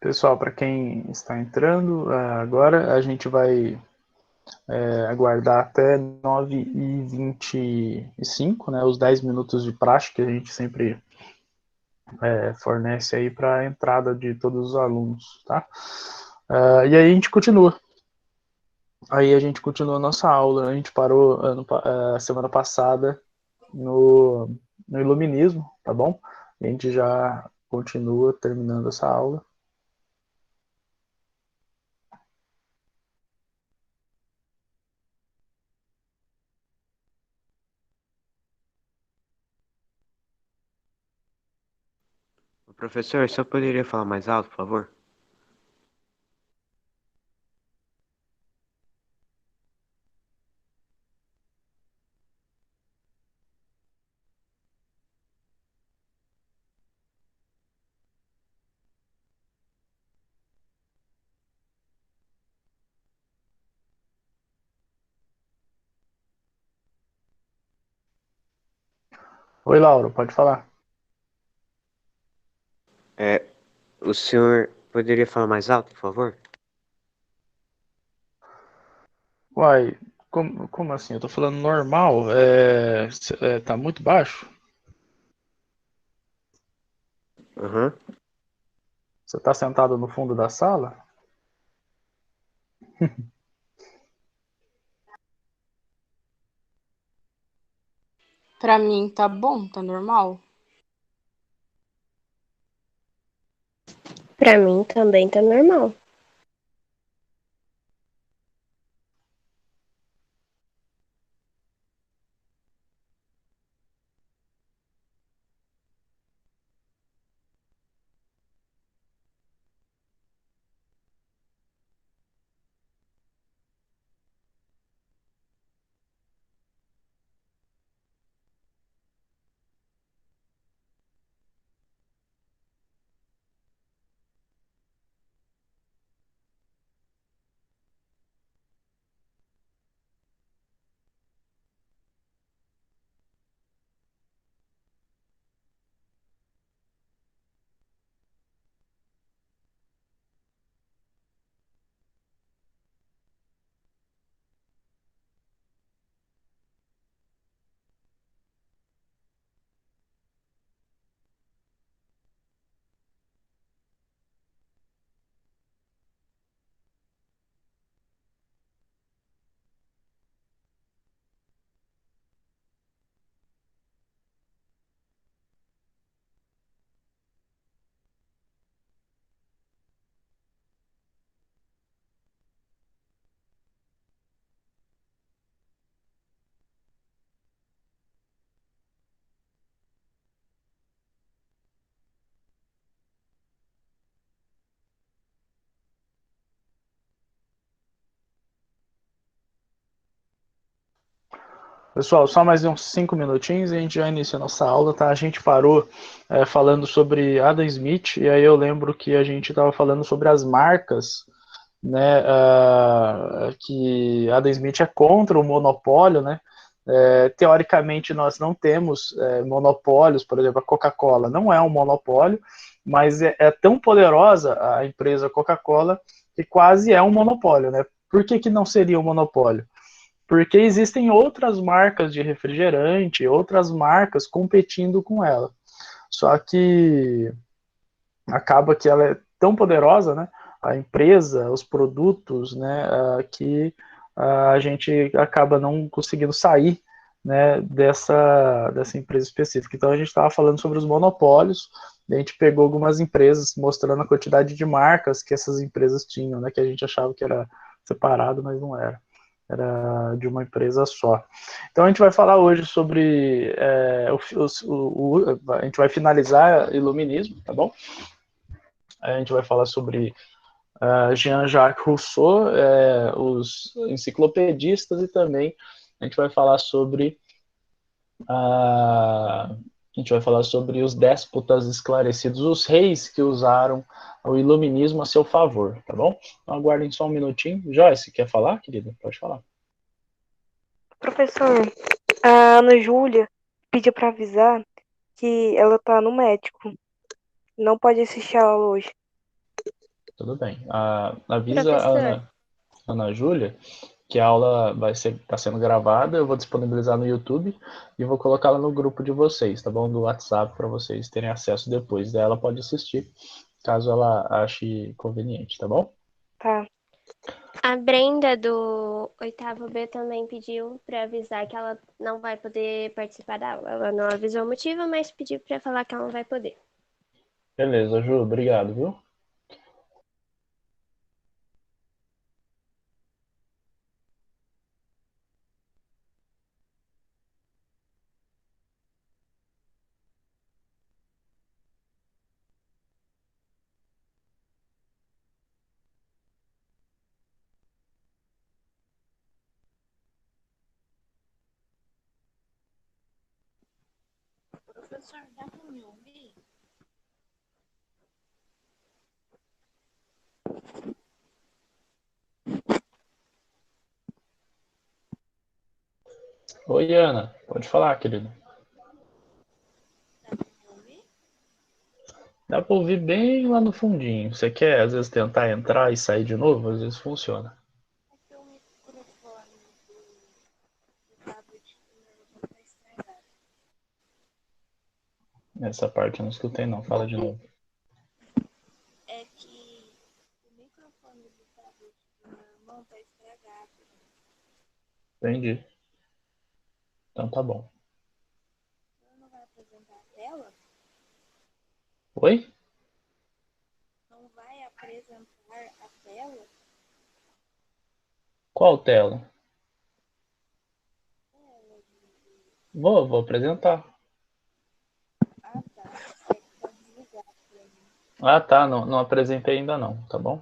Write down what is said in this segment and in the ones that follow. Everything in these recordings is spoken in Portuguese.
Pessoal, para quem está entrando agora, a gente vai aguardar até 9h25, né, os 10 minutos de praxe que a gente sempre fornece aí para a entrada de todos os alunos, tá? E aí a gente continua. Aí a gente continua a nossa aula. A gente parou semana passada no Iluminismo, tá bom? A gente já continua terminando essa aula. Professor, só poderia falar mais alto, por favor? Oi, Laura, pode falar. É, o senhor poderia falar mais alto, por favor? Uai, como assim? Eu tô falando normal? Tá muito baixo? Aham. Você tá sentado no fundo da sala? Pra mim tá bom, tá normal. Pra mim também tá normal. Pessoal, só mais uns 5 minutinhos e a gente já inicia a nossa aula, tá? A gente parou falando sobre Adam Smith, e aí eu lembro que a gente estava falando sobre as marcas, né? Que Adam Smith é contra o monopólio, né? Teoricamente, nós não temos monopólios, por exemplo, a Coca-Cola não é um monopólio, mas é tão poderosa a empresa Coca-Cola que quase é um monopólio, né? Por que não seria um monopólio? Porque existem outras marcas de refrigerante, outras marcas competindo com ela. Só que acaba que ela é tão poderosa, né? A empresa, os produtos, né? Que a gente acaba não conseguindo sair, né? Dessa empresa específica. Então a gente estava falando sobre os monopólios. A gente pegou algumas empresas mostrando a quantidade de marcas que essas empresas tinham, né? Que a gente achava que era separado, mas não era. Era de uma empresa só. Então a gente vai falar hoje sobre a gente vai finalizar Iluminismo, tá bom? A gente vai falar sobre Jean-Jacques Rousseau, os enciclopedistas, e também a gente vai falar sobre a gente vai falar sobre os déspotas esclarecidos, os reis que usaram o iluminismo a seu favor, tá bom? Então aguardem só um minutinho. Joyce, quer falar, querida? Pode falar. Professor, a Ana Júlia pediu pra avisar que ela tá no médico. Não pode assistir a aula hoje. Tudo bem. Avisa a Professor, Ana Júlia que a aula está sendo gravada, eu vou disponibilizar no YouTube e vou colocá-la no grupo de vocês, tá bom? Do WhatsApp, para vocês terem acesso depois. Daí ela pode assistir, caso ela ache conveniente, tá bom? Tá. a Brenda do oitavo B também pediu para avisar que ela não vai poder participar da aula. Ela não avisou o motivo, mas pediu para falar que ela não vai poder. Beleza, Ju, obrigado, viu? Professor, dá para me ouvir? Oi, Ana, pode falar, querido. Dá para me ouvir? Dá para ouvir bem lá no fundinho. Você quer, às vezes, tentar entrar e sair de novo? Às vezes funciona. É que o microfone do tablet do meu irmão está estragado. Essa parte eu não escutei, não. Fala de novo. É que o microfone do tablet do meu irmão está estragado. Entendi. Então tá bom. O senhor não vai apresentar a tela? Oi? Não vai apresentar a tela? Qual tela? Vou apresentar. Ah, tá. É que tá desligado para mim. Ah, tá. Não apresentei ainda não, tá bom?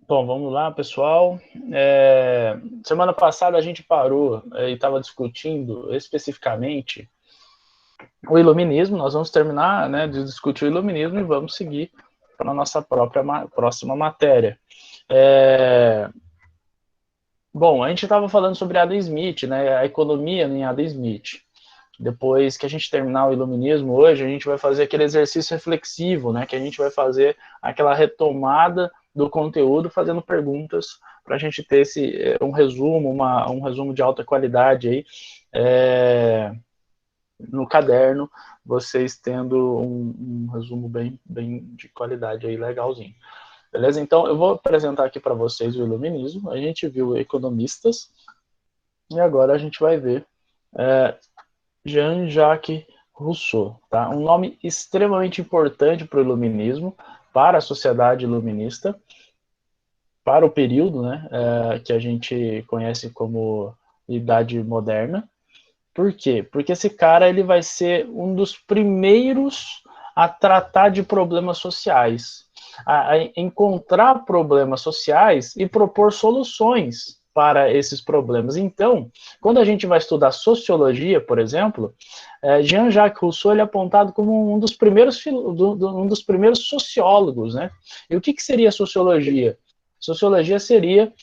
Bom, vamos lá, pessoal. Semana passada a gente parou e estava discutindo especificamente o iluminismo. Nós vamos terminar, né, de discutir o iluminismo e vamos seguir para a nossa próxima matéria. Bom, a gente estava falando sobre Adam Smith, né, a economia em Adam Smith. Depois que a gente terminar o iluminismo hoje, a gente vai fazer aquele exercício reflexivo, né, que a gente vai fazer aquela retomada do conteúdo, fazendo perguntas para a gente ter um resumo, um resumo de alta qualidade aí, no caderno, vocês tendo um resumo bem de qualidade aí, legalzinho. Beleza? Então, eu vou apresentar aqui para vocês o iluminismo. A gente viu economistas, e agora a gente vai ver Jean-Jacques Rousseau, tá? Um nome extremamente importante para o iluminismo, para a sociedade iluminista, para o período, né, que a gente conhece como Idade Moderna. Por quê? Porque esse cara ele vai ser um dos primeiros a tratar de problemas sociais, a encontrar problemas sociais e propor soluções para esses problemas. Então, quando a gente vai estudar sociologia, por exemplo, Jean-Jacques Rousseau ele é apontado como um dos primeiros sociólogos, né? E o que seria sociologia? Sociologia seria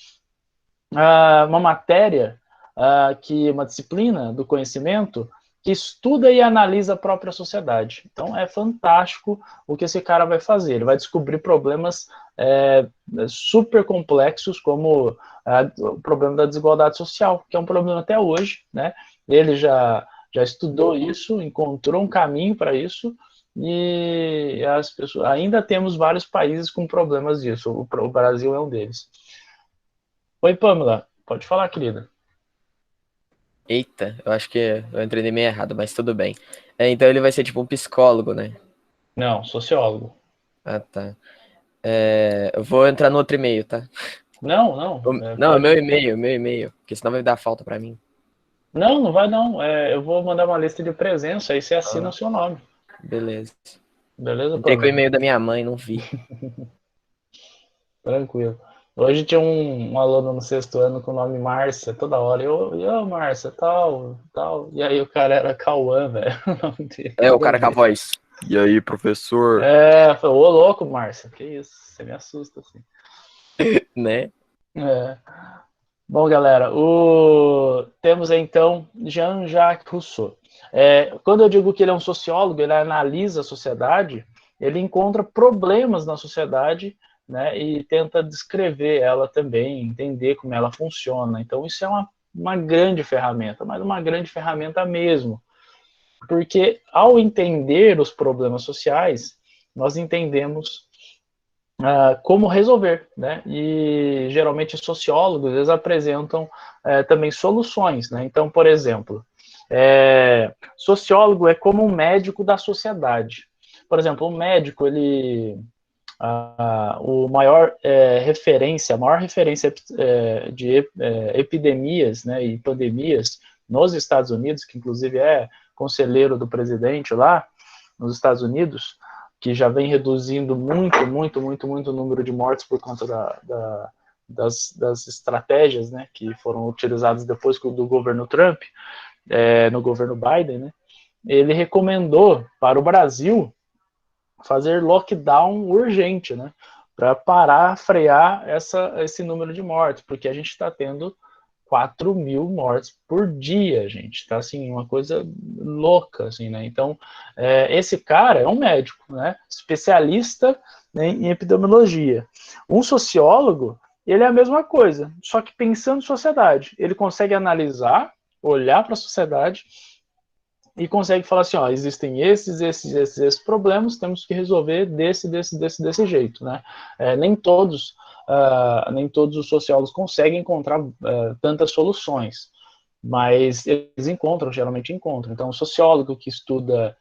uma matéria, uma disciplina do conhecimento que estuda e analisa a própria sociedade. Então é fantástico o que esse cara vai fazer. Ele vai descobrir problemas super complexos, como o problema da desigualdade social, que é um problema até hoje, né? Ele já estudou isso, encontrou um caminho para isso, e as pessoas, ainda temos vários países com problemas disso. O Brasil é um deles. Oi, Pamela, pode falar, querida. Eita, eu acho que eu entrei meio errado, mas tudo bem. Então ele vai ser tipo um psicólogo, né? Não, sociólogo. Ah, tá. Eu vou entrar no outro e-mail, tá? Não. Não, meu e-mail, porque senão vai dar falta pra mim. Não vai não. Eu vou mandar uma lista de presença, aí você assina o seu nome. Beleza. Beleza, Entrei com o e-mail da minha mãe, não vi. Tranquilo. Hoje tinha um aluno no 6º ano com o nome Márcia, toda hora. Eu Márcia, tal. E aí o cara era Cauã, velho. O cara com a voz. E aí, professor? Falei, ô louco, Márcia, que isso? Você me assusta, assim. Né? Bom, galera, temos então Jean-Jacques Rousseau. Quando eu digo que ele é um sociólogo, ele analisa a sociedade, ele encontra problemas na sociedade, né, e tenta descrever ela também, entender como ela funciona. Então isso é uma grande ferramenta, mas uma grande ferramenta mesmo, porque ao entender os problemas sociais, nós entendemos como resolver, né? E geralmente sociólogos eles apresentam também soluções, né? Então, por exemplo, sociólogo é como um médico da sociedade. Por exemplo, um médico a maior referência de epidemias, né, e pandemias nos Estados Unidos, que inclusive é conselheiro do presidente lá nos Estados Unidos, que já vem reduzindo muito o número de mortes por conta das estratégias, né, que foram utilizadas depois do governo Trump, no governo Biden, né, ele recomendou para o Brasil fazer lockdown urgente, né, para parar, frear esse número de mortes, porque a gente está tendo 4.000 mortes por dia, gente, tá assim, uma coisa louca, assim, né, então, esse cara é um médico, né, especialista, né, em epidemiologia. Um sociólogo, ele é a mesma coisa, só que pensando em sociedade, ele consegue analisar, olhar para a sociedade e consegue falar assim, ó, existem esses problemas, temos que resolver desse jeito, né, nem todos os sociólogos conseguem encontrar tantas soluções, mas eles geralmente encontram. Então, o sociólogo que estuda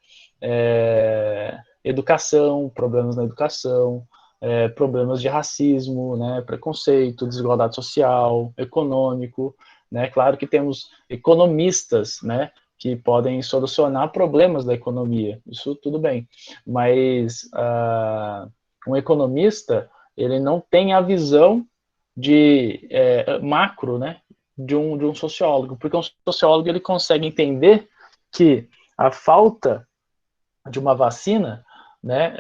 educação, problemas na educação, problemas de racismo, né, preconceito, desigualdade social, econômico, né, claro que temos economistas, né, que podem solucionar problemas da economia, isso tudo bem, mas um economista, ele não tem a visão de macro, né, de um sociólogo, porque um sociólogo ele consegue entender que a falta de uma vacina né,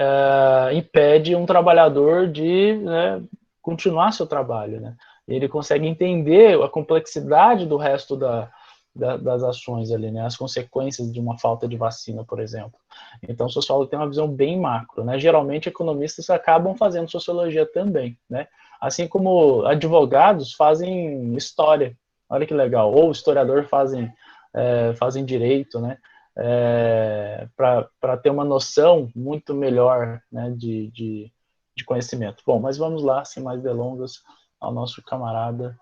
impede um trabalhador de, né, continuar seu trabalho, né? Ele consegue entender a complexidade do resto das ações ali, né? As consequências de uma falta de vacina, por exemplo. Então, o sociólogo tem uma visão bem macro, né? Geralmente, economistas acabam fazendo sociologia também, né? Assim como advogados fazem história, olha que legal, ou historiador fazem direito, né? Para ter uma noção muito melhor, né, de conhecimento. Bom, mas vamos lá, sem mais delongas, ao nosso camarada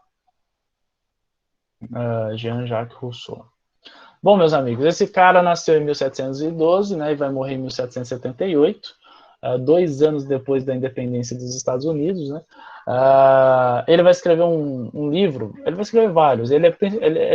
Jean-Jacques Rousseau. Bom, meus amigos, esse cara nasceu em 1712, né, e vai morrer em 1778, 2 anos depois da independência dos Estados Unidos, né. Ele vai escrever um livro, ele vai escrever vários, ele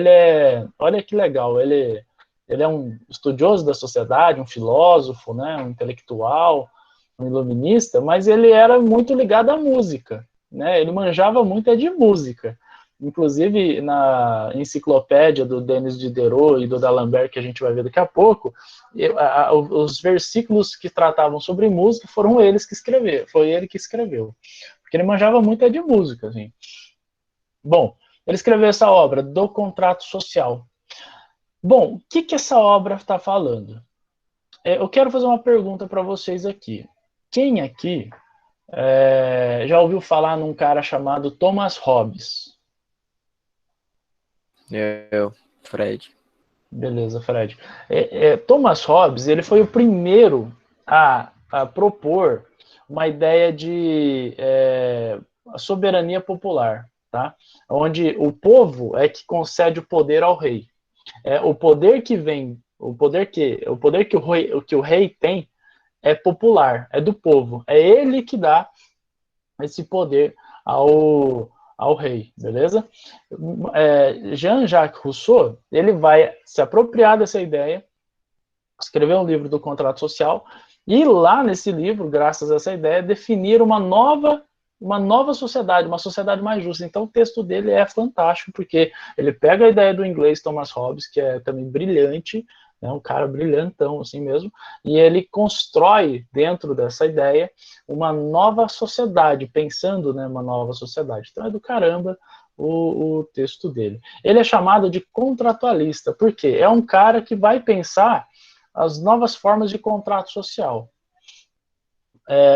é olha que legal, ele é um estudioso da sociedade, um filósofo, né, um intelectual, um iluminista, mas ele era muito ligado à música, né, ele manjava muito de música. Inclusive, na enciclopédia do Denis Diderot e do D'Alembert, que a gente vai ver daqui a pouco, os versículos que tratavam sobre música foram eles que escreveram, foi ele que escreveu. Porque ele manjava muito de música, assim. Bom, ele escreveu essa obra, Do Contrato Social. Bom, o que essa obra está falando? Eu quero fazer uma pergunta para vocês aqui. Quem aqui já ouviu falar num cara chamado Thomas Hobbes? Fred. Beleza, Fred. Thomas Hobbes, ele foi o primeiro a propor uma ideia de soberania popular, tá? Onde o povo é que concede o poder ao rei. O poder que vem, o poder que o rei tem é popular, é do povo. É ele que dá esse poder ao rei, beleza? Jean-Jacques Rousseau, ele vai se apropriar dessa ideia, escrever um livro do contrato social, e lá nesse livro, graças a essa ideia, definir uma nova sociedade, uma sociedade mais justa. Então o texto dele é fantástico, porque ele pega a ideia do inglês Thomas Hobbes, que é também brilhante, né, um cara brilhantão assim mesmo, e ele constrói dentro dessa ideia uma nova sociedade, pensando, né, uma nova sociedade. Então é do caramba o texto dele. Ele é chamado de contratualista, porque é um cara que vai pensar as novas formas de contrato social.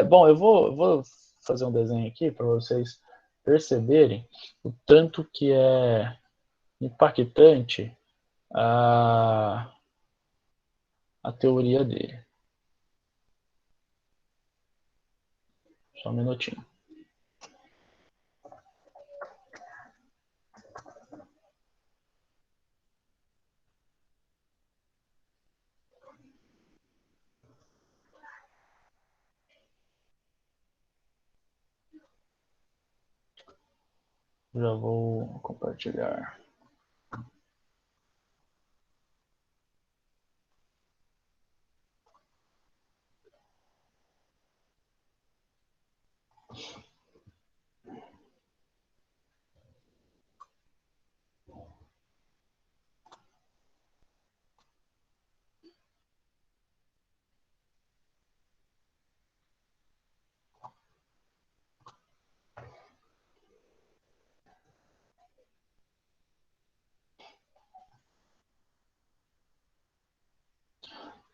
Bom, eu vou fazer um desenho aqui para vocês perceberem o tanto que é impactante a teoria dele. Só um minutinho. Já vou compartilhar.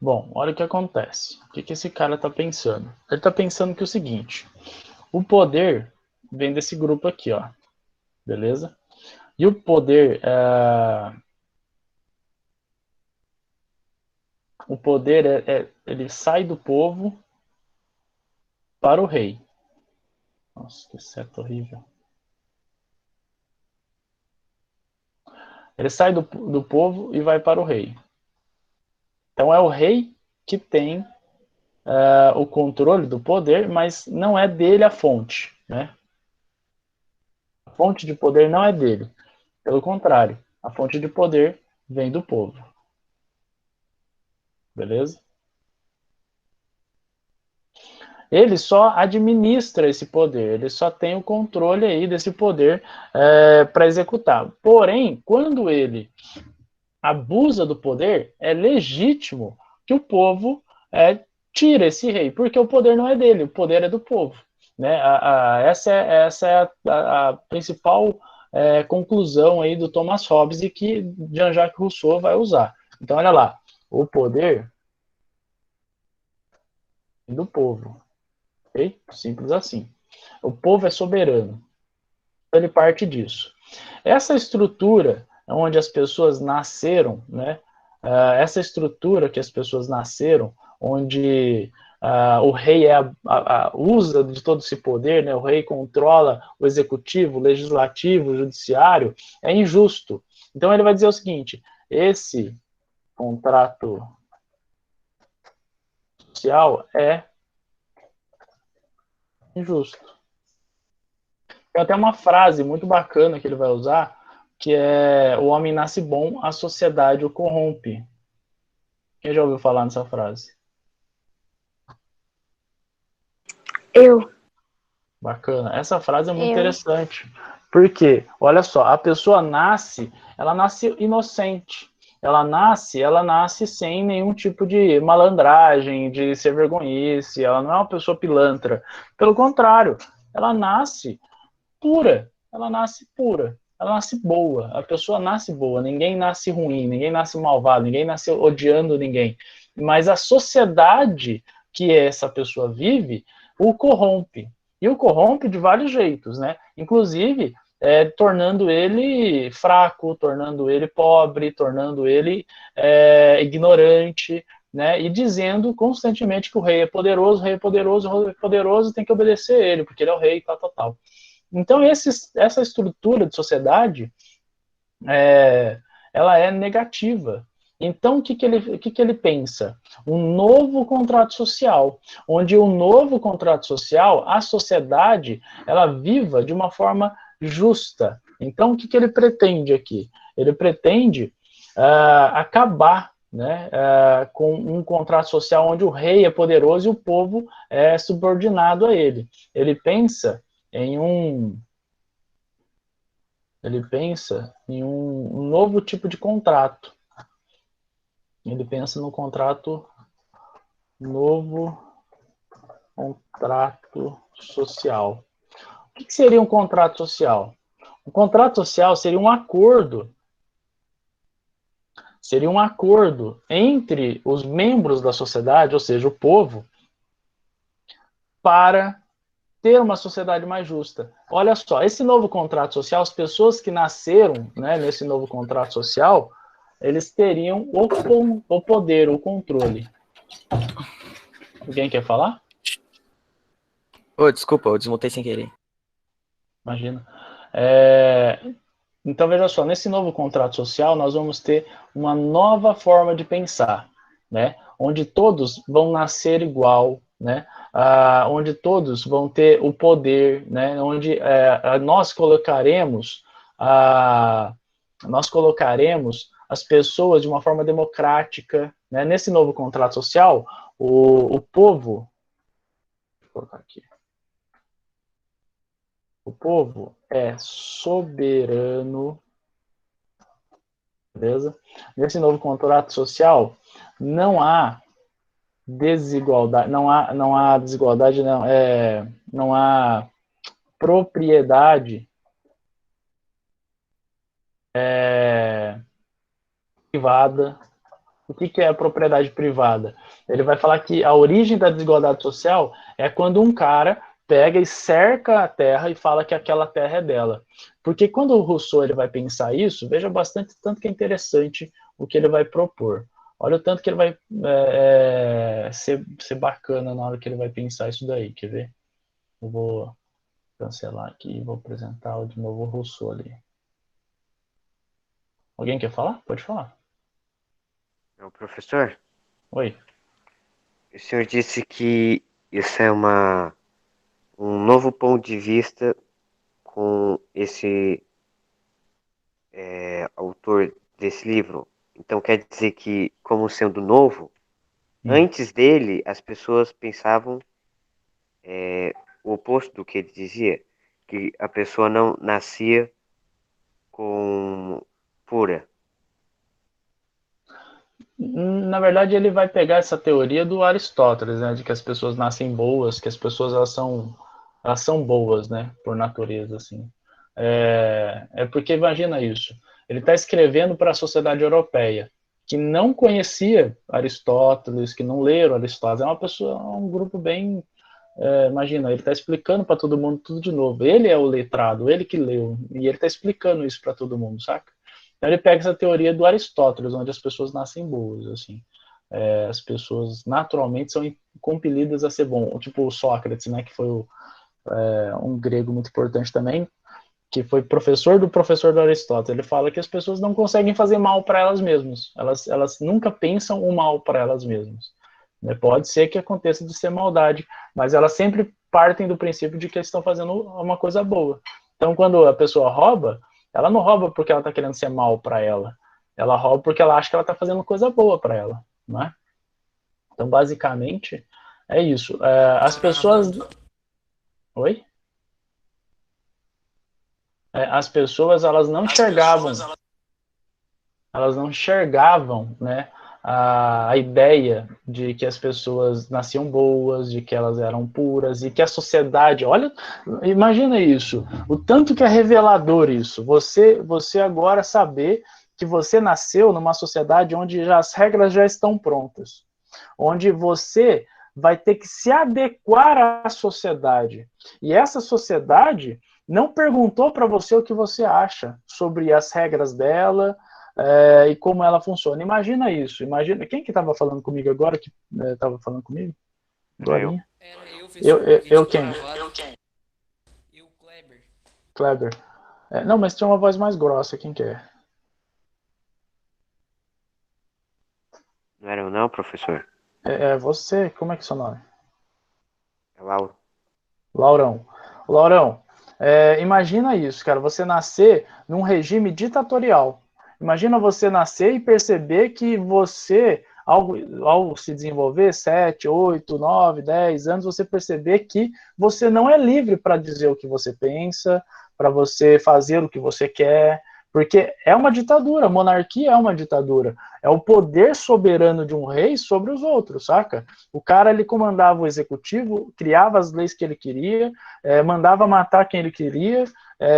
Bom, olha o que acontece. O que esse cara está pensando? Ele está pensando que é o seguinte: o poder vem desse grupo aqui, ó. Beleza? E o poder ele sai do povo para o rei. Nossa, que seta horrível. Ele sai do povo e vai para o rei. Então é o rei que tem o controle do poder, mas não é dele a fonte, né? A fonte de poder não é dele. Pelo contrário, a fonte de poder vem do povo. Beleza? Ele só administra esse poder, ele só tem o controle aí desse poder para executar. Porém, quando ele abusa do poder, é legítimo que o povo tira esse rei, porque o poder não é dele, o poder é do povo. Né? Essa é a principal conclusão aí do Thomas Hobbes e que Jean-Jacques Rousseau vai usar. Então, olha lá, o poder do povo. Okay? Simples assim. O povo é soberano. Ele parte disso. Essa estrutura onde as pessoas nasceram, né? Essa estrutura que as pessoas nasceram, onde o rei usa de todo esse poder, né? O rei controla o executivo, o legislativo, o judiciário, é injusto. Então ele vai dizer o seguinte: esse contrato social é injusto. Tem até uma frase muito bacana que ele vai usar, que é: o homem nasce bom, a sociedade o corrompe. Quem já ouviu falar nessa frase? Eu. Bacana. Essa frase é muito Eu. interessante. Porque, olha só, a pessoa nasce, ela nasce inocente. Ela nasce sem nenhum tipo de malandragem, de ser vergonhice. Ela não é uma pessoa pilantra. Pelo contrário, ela nasce pura. Ela nasce pura. Ela nasce boa. A pessoa nasce boa. Ninguém nasce ruim, ninguém nasce malvado, ninguém nasce odiando ninguém. Mas a sociedade que essa pessoa vive o corrompe. E o corrompe de vários jeitos, né? Inclusive, tornando ele fraco, tornando ele pobre, tornando ele ignorante, né? E dizendo constantemente que o rei é poderoso, o rei é poderoso, o rei é poderoso, tem que obedecer ele, porque ele é o rei, tal, tal, tal. Então, essa estrutura de sociedade, ela é negativa. Então, o que ele pensa? Um novo contrato social, onde o novo contrato social, a sociedade, ela viva de uma forma justa. Então, o que ele pretende aqui? Ele pretende acabar, né, com um contrato social onde o rei é poderoso e o povo é subordinado a ele. Ele pensa em um novo tipo de contrato. Ele pensa no novo contrato social. O que seria um contrato social? Um contrato social seria um acordo entre os membros da sociedade, ou seja, o povo, para ter uma sociedade mais justa. Olha só, esse novo contrato social, as pessoas que nasceram, né, nesse novo contrato social, eles teriam o poder, o controle. Alguém quer falar? Desculpa, eu desmutei sem querer. Imagina. Então, veja só, nesse novo contrato social, nós vamos ter uma nova forma de pensar, né? Onde todos vão nascer igual, né? Onde todos vão ter o poder, né? Onde nós colocaremos as pessoas de uma forma democrática, né? Nesse novo contrato social, o povo, vou colocar aqui, o povo é soberano, beleza? Nesse novo contrato social, não há desigualdade, não há desigualdade, não há propriedade privada. O que é a propriedade privada? Ele vai falar que a origem da desigualdade social é quando um cara pega e cerca a terra e fala que aquela terra é dela. Porque quando o Rousseau ele vai pensar isso, veja bastante, tanto que é interessante o que ele vai propor. Olha o tanto que ele vai ser bacana na hora que ele vai pensar isso daí, quer ver? Eu vou cancelar aqui e vou apresentar de novo o Rousseau ali. Alguém quer falar? Pode falar. O professor, Oi. o senhor disse que isso é um novo ponto de vista com esse autor desse livro. Então quer dizer que, como sendo novo, antes dele as pessoas pensavam o oposto do que ele dizia, que a pessoa não nascia com pura. Na verdade, ele vai pegar essa teoria do Aristóteles, né, de que as pessoas nascem boas, que as pessoas elas são boas, né, por natureza, assim. Porque imagina isso. Ele está escrevendo para a sociedade europeia que não conhecia Aristóteles, que não leram Aristóteles. É uma pessoa, um grupo bem, imagina, ele está explicando para todo mundo tudo de novo. Ele é o letrado, ele que leu, e ele está explicando isso para todo mundo, saca? Então ele pega essa teoria do Aristóteles, onde as pessoas nascem boas, assim. As pessoas naturalmente são compelidas a ser bom, tipo o Sócrates, né, que foi um grego muito importante também, que foi professor do Aristóteles. Ele fala que as pessoas não conseguem fazer mal para elas mesmas, elas nunca pensam o mal para elas mesmas. Pode ser que aconteça de ser maldade, mas elas sempre partem do princípio de que eles estão fazendo uma coisa boa. Então, quando a pessoa rouba, ela não rouba porque ela está querendo ser mal para ela rouba porque ela acha que ela está fazendo coisa boa para ela, não é? Então, basicamente, é isso. As pessoas... Oi? As pessoas, elas não enxergavam, né, a ideia de que as pessoas nasciam boas, de que elas eram puras, e que a sociedade, olha, imagina isso, o tanto que é revelador isso, você agora saber que você nasceu numa sociedade onde as regras já estão prontas, onde você vai ter que se adequar à sociedade, e essa sociedade não perguntou para você o que você acha sobre as regras dela, e como ela funciona. Imagina isso. Imagina quem que estava falando comigo agora, que estava falando comigo? Agorinha. Era eu, professor, que a gente Eu ficou quem? gravado. Eu, Kleber. Kleber. Não, mas tem uma voz mais grossa. Quem que é? Não era eu não, professor? É você. Como é que é seu nome? É Lauro. Laurão. Laurão, imagina isso, cara. Você nascer num regime ditatorial. Imagina você nascer e perceber que você, ao se desenvolver, 7, 8, 9, 10 anos, você perceber que você não é livre para dizer o que você pensa, para você fazer o que você quer, porque é uma ditadura, a monarquia é uma ditadura. É o poder soberano de um rei sobre os outros, saca? O cara, ele comandava o executivo, criava as leis que ele queria, mandava matar quem ele queria,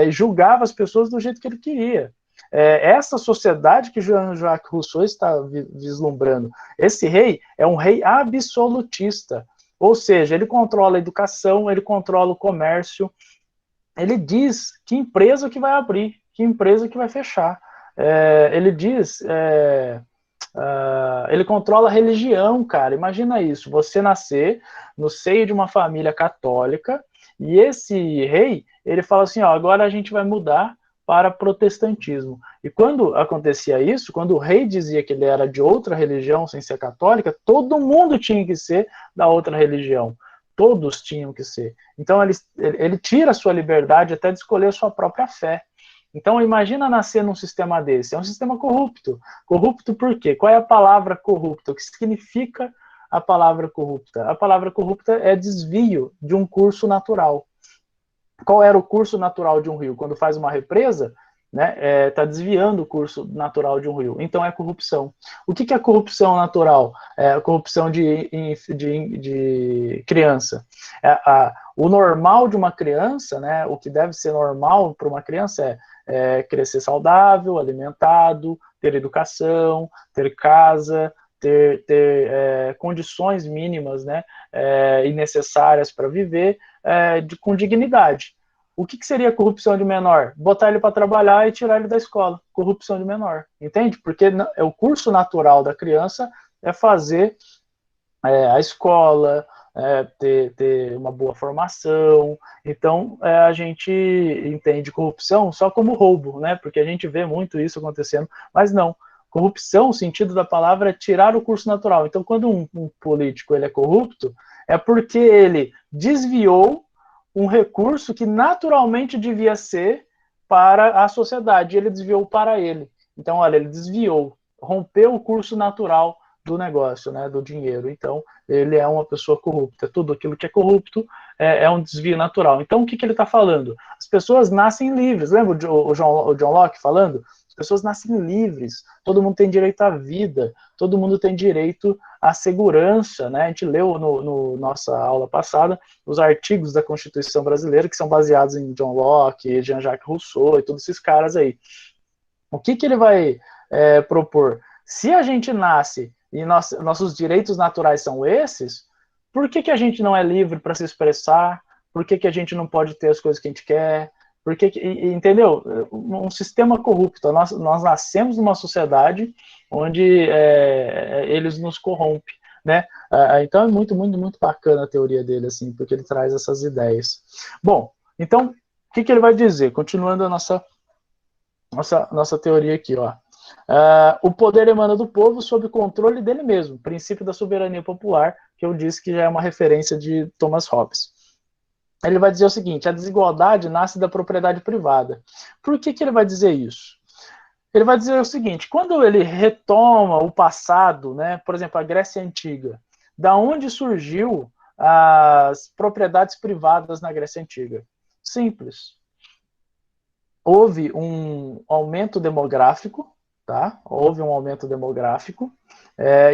julgava as pessoas do jeito que ele queria. Essa sociedade que Jean-Jacques Rousseau está vislumbrando, esse rei é um rei absolutista, ou seja, ele controla a educação, ele controla o comércio, ele diz que empresa que vai abrir, que empresa que vai fechar, ele diz... ele controla a religião, cara. Imagina isso, você nascer no seio de uma família católica e esse rei, ele fala assim, ó, agora a gente vai mudar para protestantismo. E quando acontecia isso, quando o rei dizia que ele era de outra religião sem ser católica, todo mundo tinha que ser da outra religião. Todos tinham que ser. Então ele tira a sua liberdade até de escolher a sua própria fé. Então, imagina nascer num sistema desse. É um sistema corrupto. Corrupto por quê? Qual é a palavra corrupta? O que significa a palavra corrupta? A palavra corrupta é desvio de um curso natural. Qual era o curso natural de um rio? Quando faz uma represa, né, está desviando o curso natural de um rio. Então, é corrupção. O que é corrupção natural? É corrupção de criança. O normal de uma criança, né, o que deve ser normal para uma criança crescer saudável, alimentado, ter educação, ter casa, ter condições mínimas, né, e necessárias para viver com dignidade. O que seria corrupção de menor? Botar ele para trabalhar e tirar ele da escola. Corrupção de menor, entende? Porque o curso natural da criança é fazer a escola, ter uma boa formação. Então, a gente entende corrupção só como roubo, né? Porque a gente vê muito isso acontecendo, mas não. Corrupção, o sentido da palavra é tirar o curso natural. Então, quando um político ele é corrupto, é porque ele desviou um recurso que naturalmente devia ser para a sociedade, ele desviou para ele. Então, olha, ele desviou, rompeu o curso natural do negócio, né, do dinheiro. Então, ele é uma pessoa corrupta. Tudo aquilo que é corrupto é um desvio natural. Então, o que ele está falando? As pessoas nascem livres. Lembra o John Locke falando pessoas nascem livres, todo mundo tem direito à vida, todo mundo tem direito à segurança, né? A gente leu no nossa aula passada os artigos da Constituição Brasileira, que são baseados em John Locke, Jean-Jacques Rousseau e todos esses caras aí. O que ele vai propor? Se a gente nasce e nossos direitos naturais são esses, por que a gente não é livre para se expressar? Por que a gente não pode ter as coisas que a gente quer? Entendeu? Um sistema corrupto. Nós nascemos numa sociedade onde eles nos corrompem, né? Então é muito, muito, muito bacana a teoria dele, assim, porque ele traz essas ideias. Bom, então, o que ele vai dizer? Continuando a nossa teoria aqui, ó. O poder emana do povo sob controle dele mesmo, princípio da soberania popular, que eu disse que já é uma referência de Thomas Hobbes. Ele vai dizer o seguinte: a desigualdade nasce da propriedade privada. Por que ele vai dizer isso? Ele vai dizer o seguinte: quando ele retoma o passado, né, por exemplo, a Grécia Antiga, da onde surgiu as propriedades privadas na Grécia Antiga? Simples. Houve um aumento demográfico, tá? Houve um aumento demográfico,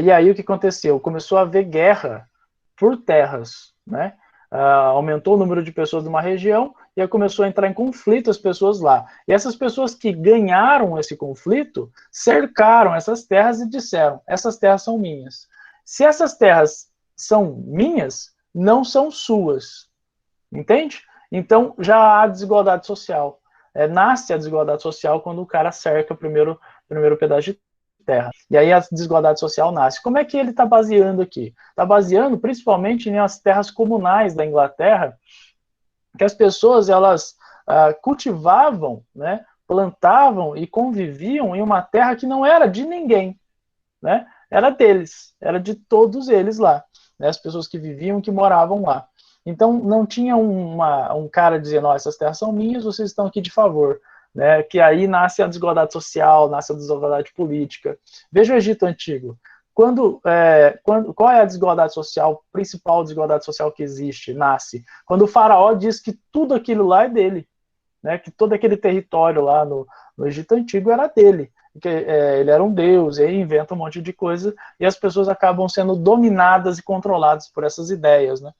e aí o que aconteceu? Começou a haver guerra por terras, né? Aumentou o número de pessoas de uma região e aí começou a entrar em conflito as pessoas lá. E essas pessoas que ganharam esse conflito cercaram essas terras e disseram: essas terras são minhas. Se essas terras são minhas, não são suas. Entende? Então já há desigualdade social. Nasce a desigualdade social quando o cara cerca o primeiro pedaço de terra. E aí a desigualdade social nasce. Como é que ele está baseando aqui? Está baseando principalmente nas terras comunais da Inglaterra, que as pessoas elas cultivavam, né, plantavam e conviviam em uma terra que não era de ninguém, né? Era deles, era de todos eles lá, né? As pessoas que viviam, que moravam lá. Então não tinha um cara dizendo: ó, essas terras são minhas, vocês estão aqui de favor. Né, que aí nasce a desigualdade social, nasce a desigualdade política. Veja o Egito Antigo. Qual é a desigualdade social, principal desigualdade social que existe, nasce? Quando o faraó diz que tudo aquilo lá é dele, né, que todo aquele território lá no Egito Antigo era dele, que ele era um deus, e aí inventa um monte de coisa, e as pessoas acabam sendo dominadas e controladas por essas ideias, né?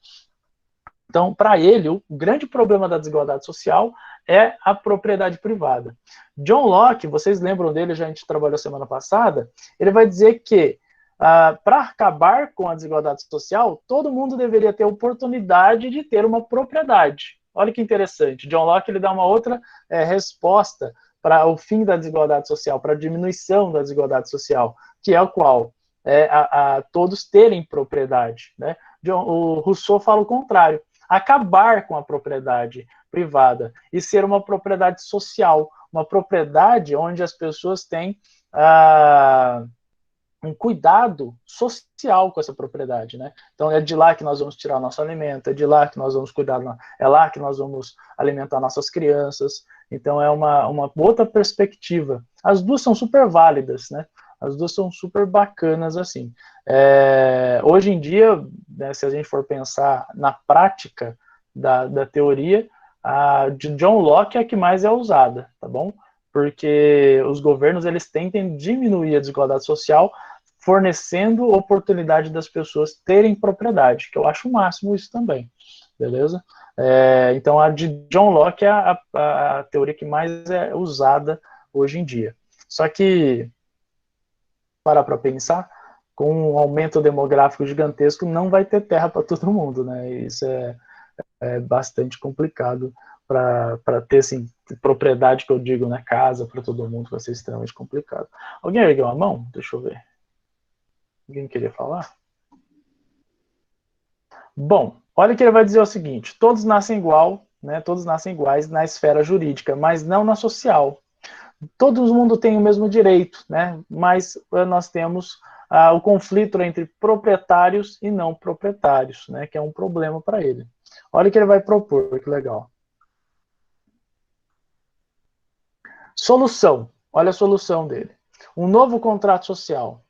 Então, para ele, o grande problema da desigualdade social é a propriedade privada. John Locke, vocês lembram dele, a gente trabalhou semana passada, ele vai dizer que para acabar com a desigualdade social, todo mundo deveria ter oportunidade de ter uma propriedade. Olha que interessante. John Locke ele dá uma outra resposta para o fim da desigualdade social, para a diminuição da desigualdade social, que é o qual? Todos terem propriedade. Né? O Rousseau fala o contrário. Acabar com a propriedade privada e ser uma propriedade social, uma propriedade onde as pessoas têm um cuidado social com essa propriedade, né? Então é de lá que nós vamos tirar o nosso alimento, é de lá que nós vamos cuidar, é lá que nós vamos alimentar nossas crianças. Então é uma outra perspectiva. As duas são super válidas, né? As duas são super bacanas, assim. Hoje em dia, né, se a gente for pensar na prática da teoria, a de John Locke é a que mais é usada, tá bom? Porque os governos, eles tentam diminuir a desigualdade social, fornecendo oportunidade das pessoas terem propriedade, que eu acho o máximo isso também, beleza? Então a de John Locke é a teoria que mais é usada hoje em dia. Só que, para pensar, com um aumento demográfico gigantesco, não vai ter terra para todo mundo, né? Isso é bastante complicado para ter, assim, propriedade, que eu digo, né? Casa para todo mundo, vai ser extremamente complicado. Alguém ergueu a mão? Deixa eu ver. Alguém queria falar? Bom, olha que ele vai dizer o seguinte: todos nascem igual, né? Todos nascem iguais na esfera jurídica, mas não na social. Todo mundo tem o mesmo direito, né? Mas nós temos o conflito entre proprietários e não proprietários, né? Que é um problema para ele. Olha o que ele vai propor, que legal. Solução. Olha a solução dele. Um novo contrato social.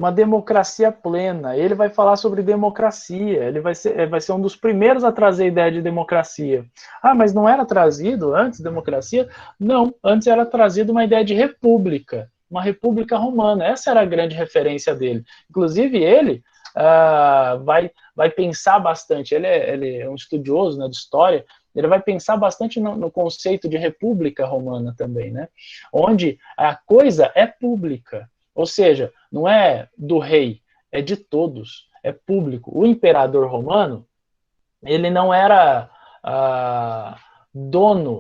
uma democracia plena. Ele vai falar sobre democracia, ele vai ser um dos primeiros a trazer a ideia de democracia. Ah, mas não era trazido antes democracia? Não, antes era trazido uma ideia de república, uma república romana. Essa era a grande referência dele. Inclusive, ele vai pensar bastante, ele é um estudioso, né, de história, ele vai pensar bastante no conceito de república romana também, né? Onde a coisa é pública, ou seja, não é do rei, é de todos, é público. O imperador romano, ele não era dono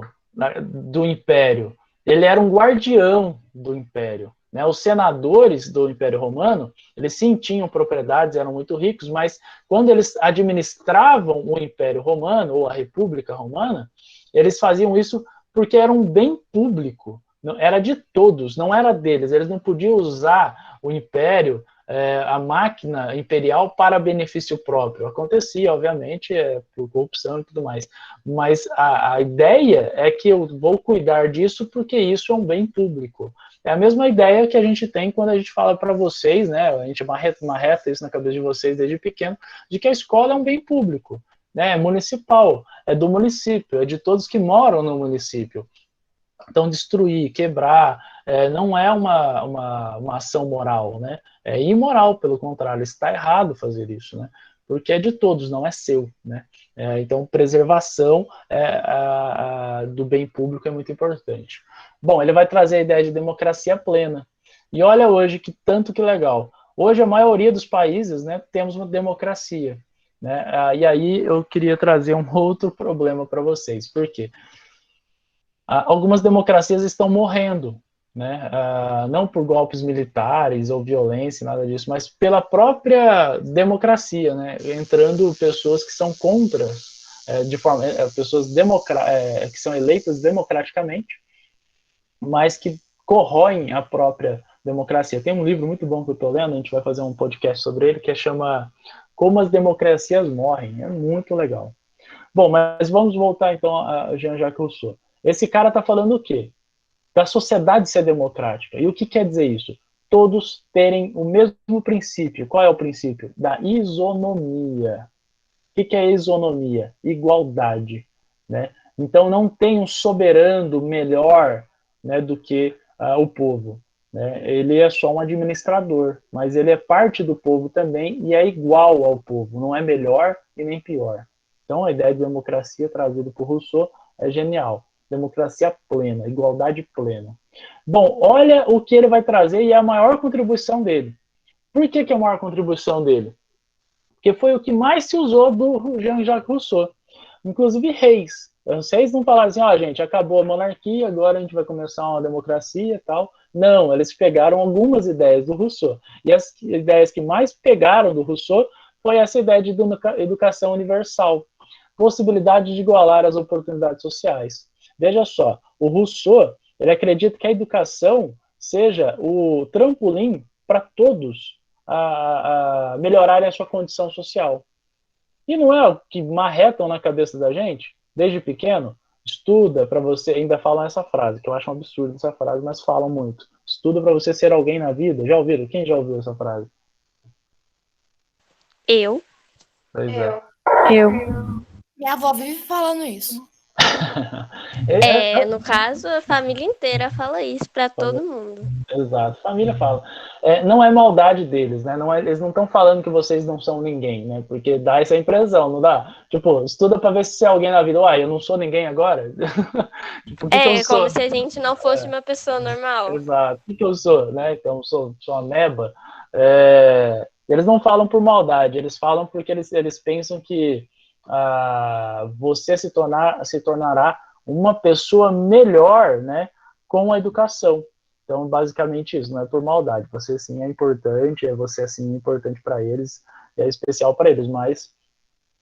do império, ele era um guardião do império. Né? Os senadores do Império Romano, eles sim tinham propriedades, eram muito ricos, mas quando eles administravam o Império Romano, ou a República Romana, eles faziam isso porque era um bem público, era de todos, não era deles, eles não podiam usar o Império, a máquina imperial para benefício próprio. Acontecia, obviamente, por corrupção e tudo mais, mas a ideia é que eu vou cuidar disso porque isso é um bem público. É a mesma ideia que a gente tem quando a gente fala para vocês, né? A gente marreta isso na cabeça de vocês desde pequeno, de que a escola é um bem público, né? É municipal, é do município, é de todos que moram no município. Então, destruir, quebrar, não é uma ação moral, né? É imoral, pelo contrário, está errado fazer isso, né? Porque é de todos, não é seu, né? Então, preservação do bem público é muito importante. Bom, ele vai trazer a ideia de democracia plena. E olha hoje que legal. Hoje, a maioria dos países, né, temos uma democracia. Né? E aí eu queria trazer um outro problema para vocês. Por quê? Algumas democracias estão morrendo, né? Não por golpes militares ou violência, nada disso, mas pela própria democracia, né? Entrando pessoas que são contra, pessoas que são eleitas democraticamente, mas que corroem a própria democracia. Tem um livro muito bom que eu estou lendo, a gente vai fazer um podcast sobre ele, que chama Como as Democracias Morrem. É muito legal. Bom, mas vamos voltar então a Jean-Jacques Rousseau. Esse cara está falando o quê? Da sociedade ser democrática. E o que quer dizer isso? Todos terem o mesmo princípio. Qual é o princípio? Da isonomia. O que é isonomia? Igualdade. Né? Então não tem um soberano melhor, né, do que o povo. Né? Ele é só um administrador, mas ele é parte do povo também e é igual ao povo. Não é melhor e nem pior. Então a ideia de democracia trazida por Rousseau é genial. Democracia plena, igualdade plena. Bom, olha o que ele vai trazer e é a maior contribuição dele. Por que é a maior contribuição dele? Porque foi o que mais se usou do Jean-Jacques Rousseau. Inclusive reis. Os reis não falaram assim, gente, acabou a monarquia, agora a gente vai começar uma democracia e tal. Não, eles pegaram algumas ideias do Rousseau. E as ideias que mais pegaram do Rousseau foi essa ideia de educação universal. Possibilidade de igualar as oportunidades sociais. Veja só, o Rousseau, ele acredita que a educação seja o trampolim para todos a melhorarem a sua condição social. E não é o que marretam na cabeça da gente, desde pequeno? Estuda para você, ainda falam essa frase, que eu acho um absurdo essa frase, mas falam muito. Estuda para você ser alguém na vida. Já ouviram? Quem já ouviu essa frase? Eu. Pois é. Eu. Minha avó vive falando isso. No caso, a família inteira fala isso para todo mundo. Exato, a família fala. Não é maldade deles, né? Eles não estão falando que vocês não são ninguém, né? Porque dá essa impressão, não dá? Tipo, estuda pra ver se você é alguém na vida. Uai, eu não sou ninguém agora? Como se a gente não fosse uma pessoa normal. Exato. O que eu sou, né? Então, eu sou uma ameba. Eles não falam por maldade, eles falam porque eles pensam que você se tornará uma pessoa melhor, né, com a educação. Então, basicamente isso, não é por maldade. Você sim é importante, você sim é importante para eles, é especial para eles, mas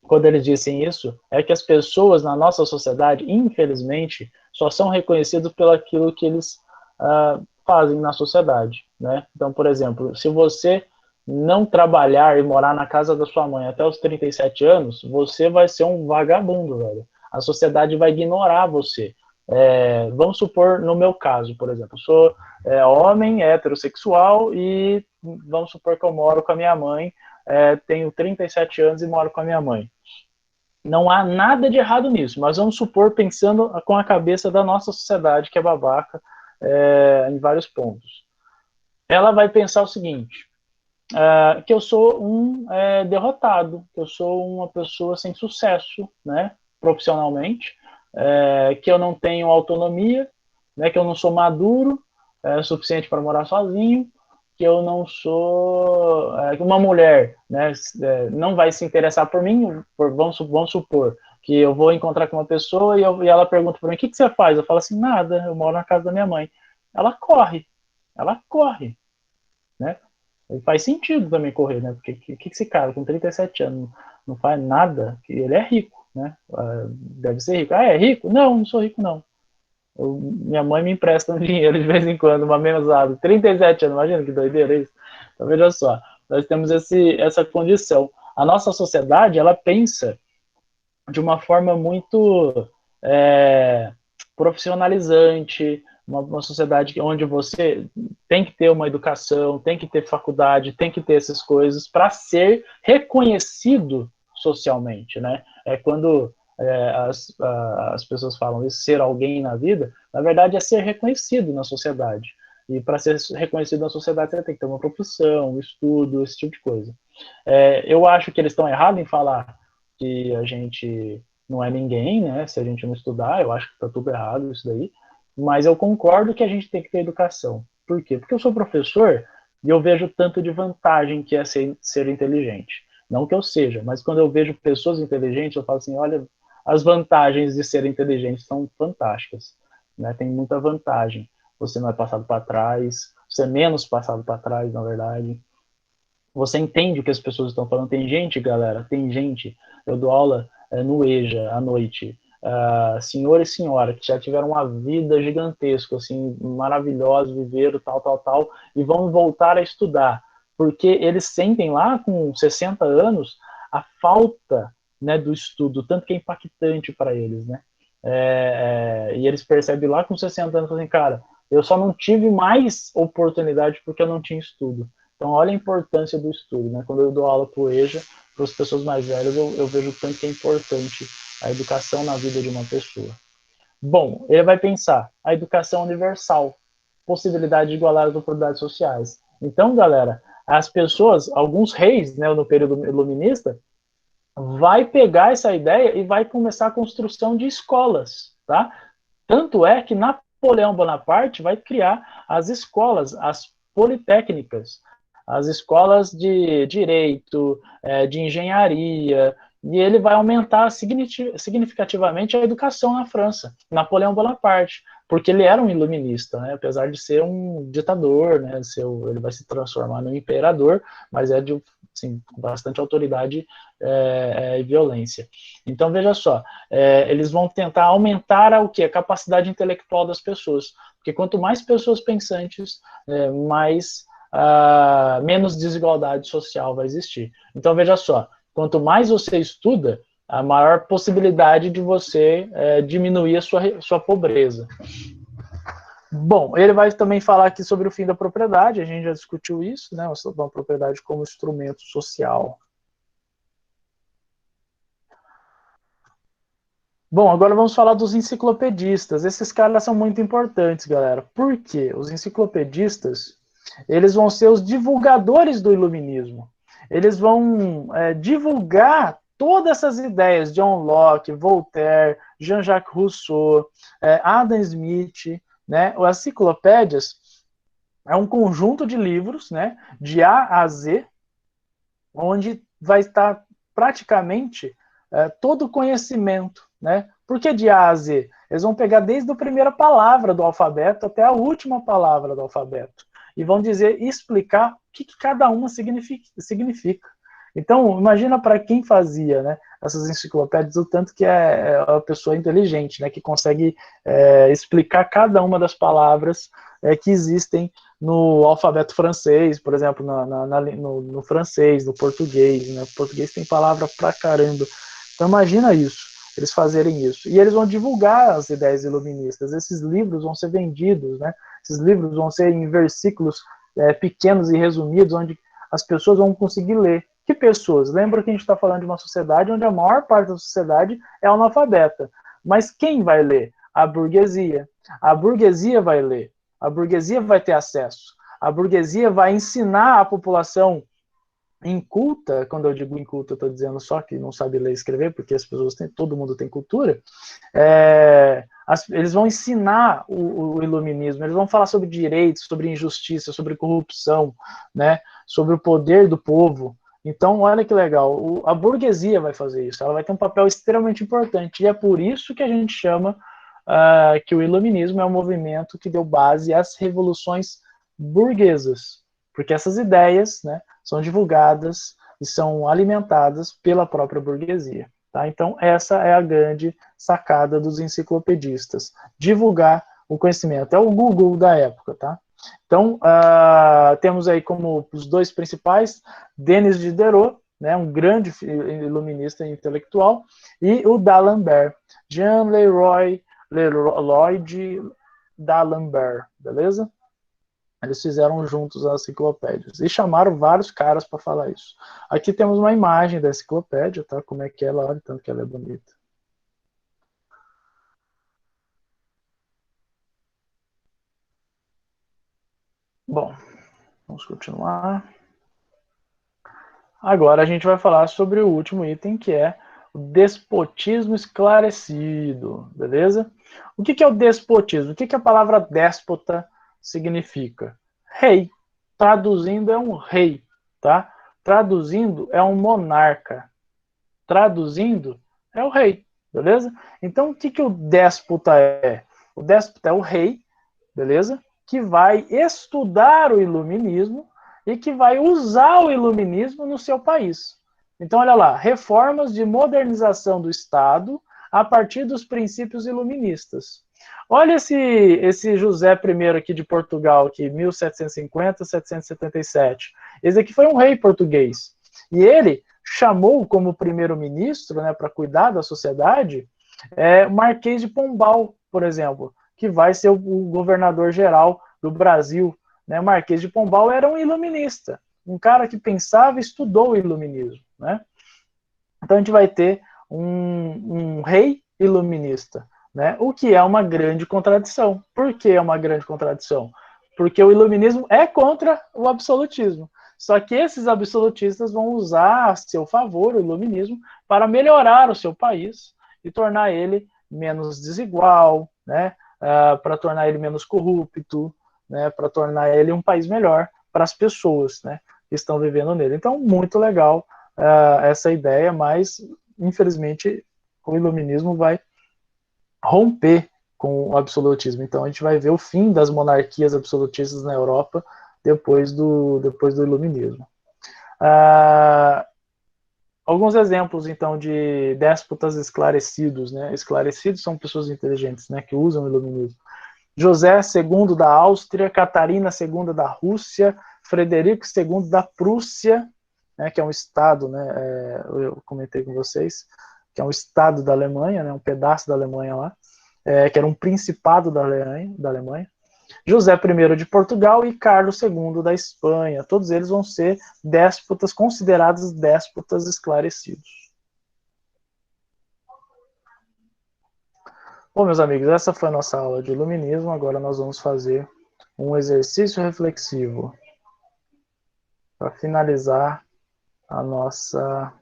quando eles dizem isso, é que as pessoas na nossa sociedade, infelizmente, só são reconhecidas pelo aquilo que eles fazem na sociedade, né? Então, por exemplo, se você não trabalhar e morar na casa da sua mãe até os 37 anos, você vai ser um vagabundo, velho. A sociedade vai ignorar você. Vamos supor, no meu caso, por exemplo, eu sou homem, heterossexual, e vamos supor que eu moro com a minha mãe, tenho 37 anos e moro com a minha mãe. Não há nada de errado nisso, mas vamos supor, pensando com a cabeça da nossa sociedade, que é babaca em vários pontos. Ela vai pensar o seguinte, que eu sou um derrotado, que eu sou uma pessoa sem sucesso, né, profissionalmente, que eu não tenho autonomia, né, que eu não sou maduro suficiente para morar sozinho, que eu não sou uma mulher, né, não vai se interessar por mim, vamos supor que eu vou encontrar com uma pessoa e ela pergunta para mim, o que você faz? Eu falo assim, nada, eu moro na casa da minha mãe. Ela corre, né? E faz sentido também correr, né? Porque que esse cara com 37 anos não faz nada, que ele é rico, né? Deve ser rico. É rico? Não sou rico, não. Minha mãe me empresta um dinheiro de vez em quando, uma mesada. 37 anos, imagina que doideira isso. Então, veja só, nós temos essa condição. A nossa sociedade, ela pensa de uma forma muito profissionalizante, uma sociedade onde você tem que ter uma educação, tem que ter faculdade, tem que ter essas coisas para ser reconhecido socialmente, né? Quando as pessoas falam isso, ser alguém na vida, na verdade é ser reconhecido na sociedade. E para ser reconhecido na sociedade, você tem que ter uma profissão, um estudo, esse tipo de coisa. Eu acho que eles estão errados em falar que a gente não é ninguém, né? Se a gente não estudar, eu acho que está tudo errado isso daí. Mas eu concordo que a gente tem que ter educação. Por quê? Porque eu sou professor e eu vejo tanto de vantagem que é ser inteligente. Não que eu seja, mas quando eu vejo pessoas inteligentes, eu falo assim, olha, as vantagens de ser inteligente são fantásticas, né? Tem muita vantagem. Você não é passado para trás, você é menos passado para trás, na verdade. Você entende o que as pessoas estão falando. Tem gente, galera, eu dou aula no EJA à noite, senhor e senhora que já tiveram uma vida gigantesca, assim, maravilhosa, viveram tal, e vão voltar a estudar, porque eles sentem lá com 60 anos a falta, né, do estudo, tanto que é impactante para eles, né? E eles percebem lá com 60 anos, assim, cara, eu só não tive mais oportunidade porque eu não tinha estudo. Então, olha a importância do estudo, né? Quando eu dou aula para o EJA, para as pessoas mais velhas, eu vejo o tanto que é importante a educação na vida de uma pessoa. Bom, ele vai pensar a educação universal, possibilidade de igualar as oportunidades sociais. Então, galera, as pessoas, alguns reis, né, no período iluminista, vai pegar essa ideia e vai começar a construção de escolas, tá? Tanto é que Napoleão Bonaparte vai criar as escolas, as politécnicas, as escolas de direito, de engenharia, e ele vai aumentar significativamente a educação na França, Napoleão Bonaparte, porque ele era um iluminista, né? Apesar de ser um ditador, né? Ele vai se transformar num imperador, mas é de assim, bastante autoridade e violência. Então, veja só, eles vão tentar aumentar a capacidade intelectual das pessoas, porque quanto mais pessoas pensantes, menos desigualdade social vai existir. Então, veja só, quanto mais você estuda, a maior possibilidade de você diminuir a sua pobreza. Bom, ele vai também falar aqui sobre o fim da propriedade, a gente já discutiu isso, né? A propriedade como instrumento social. Bom, agora vamos falar dos enciclopedistas. Esses caras são muito importantes, galera. Por quê? Os enciclopedistas, eles vão ser os divulgadores do iluminismo. Eles vão divulgar todas essas ideias, John Locke, Voltaire, Jean-Jacques Rousseau, Adam Smith, né? As enciclopédias é um conjunto de livros, né, de A a Z, onde vai estar praticamente todo o conhecimento, né? Por que de A a Z? Eles vão pegar desde a primeira palavra do alfabeto até a última palavra do alfabeto e vão explicar o que cada uma significa. Então, imagina para quem fazia, né, essas enciclopédias, o tanto que é uma pessoa inteligente, né, que consegue explicar cada uma das palavras que existem no alfabeto francês, por exemplo, no francês, no português, né? O português tem palavra pra caramba. Então imagina isso. eles fazerem isso. E eles vão divulgar as ideias iluministas. Esses livros vão ser vendidos, né? Esses livros vão ser em versículos pequenos e resumidos, onde as pessoas vão conseguir ler. Que pessoas? Lembra que a gente está falando de uma sociedade onde a maior parte da sociedade é analfabeta. Mas quem vai ler? A burguesia. A burguesia vai ler. A burguesia vai ter acesso. A burguesia vai ensinar a população inculta. Quando eu digo inculta, eu estou dizendo só que não sabe ler e escrever, porque as pessoas têm, todo mundo tem cultura. Eles vão ensinar o iluminismo, eles vão falar sobre direitos, sobre injustiça, sobre corrupção, né, sobre o poder do povo. Então, olha que legal, a burguesia vai fazer isso, ela vai ter um papel extremamente importante, e é por isso que a gente chama que o iluminismo é um movimento que deu base às revoluções burguesas, porque essas ideias, né, são divulgadas e são alimentadas pela própria burguesia. Tá? Então, essa é a grande sacada dos enciclopedistas, divulgar o conhecimento. É o Google da época. Tá? Então, temos aí como os dois principais, Denis Diderot, né, um grande iluminista intelectual, e o D'Alembert, Jean Lloyd D'Alembert, beleza? Eles fizeram juntos as enciclopédias e chamaram vários caras para falar isso. Aqui temos uma imagem da enciclopédia, tá? Como é que ela, olha tanto que ela é bonita. Bom, vamos continuar. Agora a gente vai falar sobre o último item, que é o despotismo esclarecido, beleza? O que é o despotismo? O que a palavra déspota significa? Rei. Traduzindo, é um rei, tá? Traduzindo, é um monarca. Traduzindo, é o rei, beleza? Então, o que o déspota é? O déspota é o rei, beleza? Que vai estudar o iluminismo e que vai usar o iluminismo no seu país. Então, olha lá, reformas de modernização do Estado a partir dos princípios iluministas. Olha esse José I aqui de Portugal, aqui, 1750, 777. Esse aqui foi um rei português. E ele chamou como primeiro-ministro, né, para cuidar da sociedade, o Marquês de Pombal, por exemplo, que vai ser o governador-geral do Brasil. Né? Marquês de Pombal era um iluminista, um cara que pensava e estudou o iluminismo. Né? Então a gente vai ter um rei iluminista, né? O que é uma grande contradição. Por que é uma grande contradição? Porque o iluminismo é contra o absolutismo. Só que esses absolutistas vão usar a seu favor o iluminismo para melhorar o seu país e tornar ele menos desigual, né? Para tornar ele menos corrupto, né? Para tornar ele um país melhor para as pessoas, né? Que estão vivendo nele. Então, muito legal essa ideia, mas infelizmente o iluminismo vai romper com o absolutismo. Então a gente vai ver o fim das monarquias absolutistas na Europa depois do iluminismo. Alguns exemplos, então, de déspotas esclarecidos. Né? Esclarecidos são pessoas inteligentes, né, que usam o iluminismo. José II da Áustria, Catarina II da Rússia, Frederico II da Prússia, né, que é um estado, né, eu comentei com vocês, que é um estado da Alemanha, né, um pedaço da Alemanha lá, que era um principado da Alemanha. José I de Portugal e Carlos II da Espanha. Todos eles vão ser déspotas, considerados déspotas esclarecidos. Bom, meus amigos, essa foi a nossa aula de iluminismo. Agora nós vamos fazer um exercício reflexivo para finalizar a nossa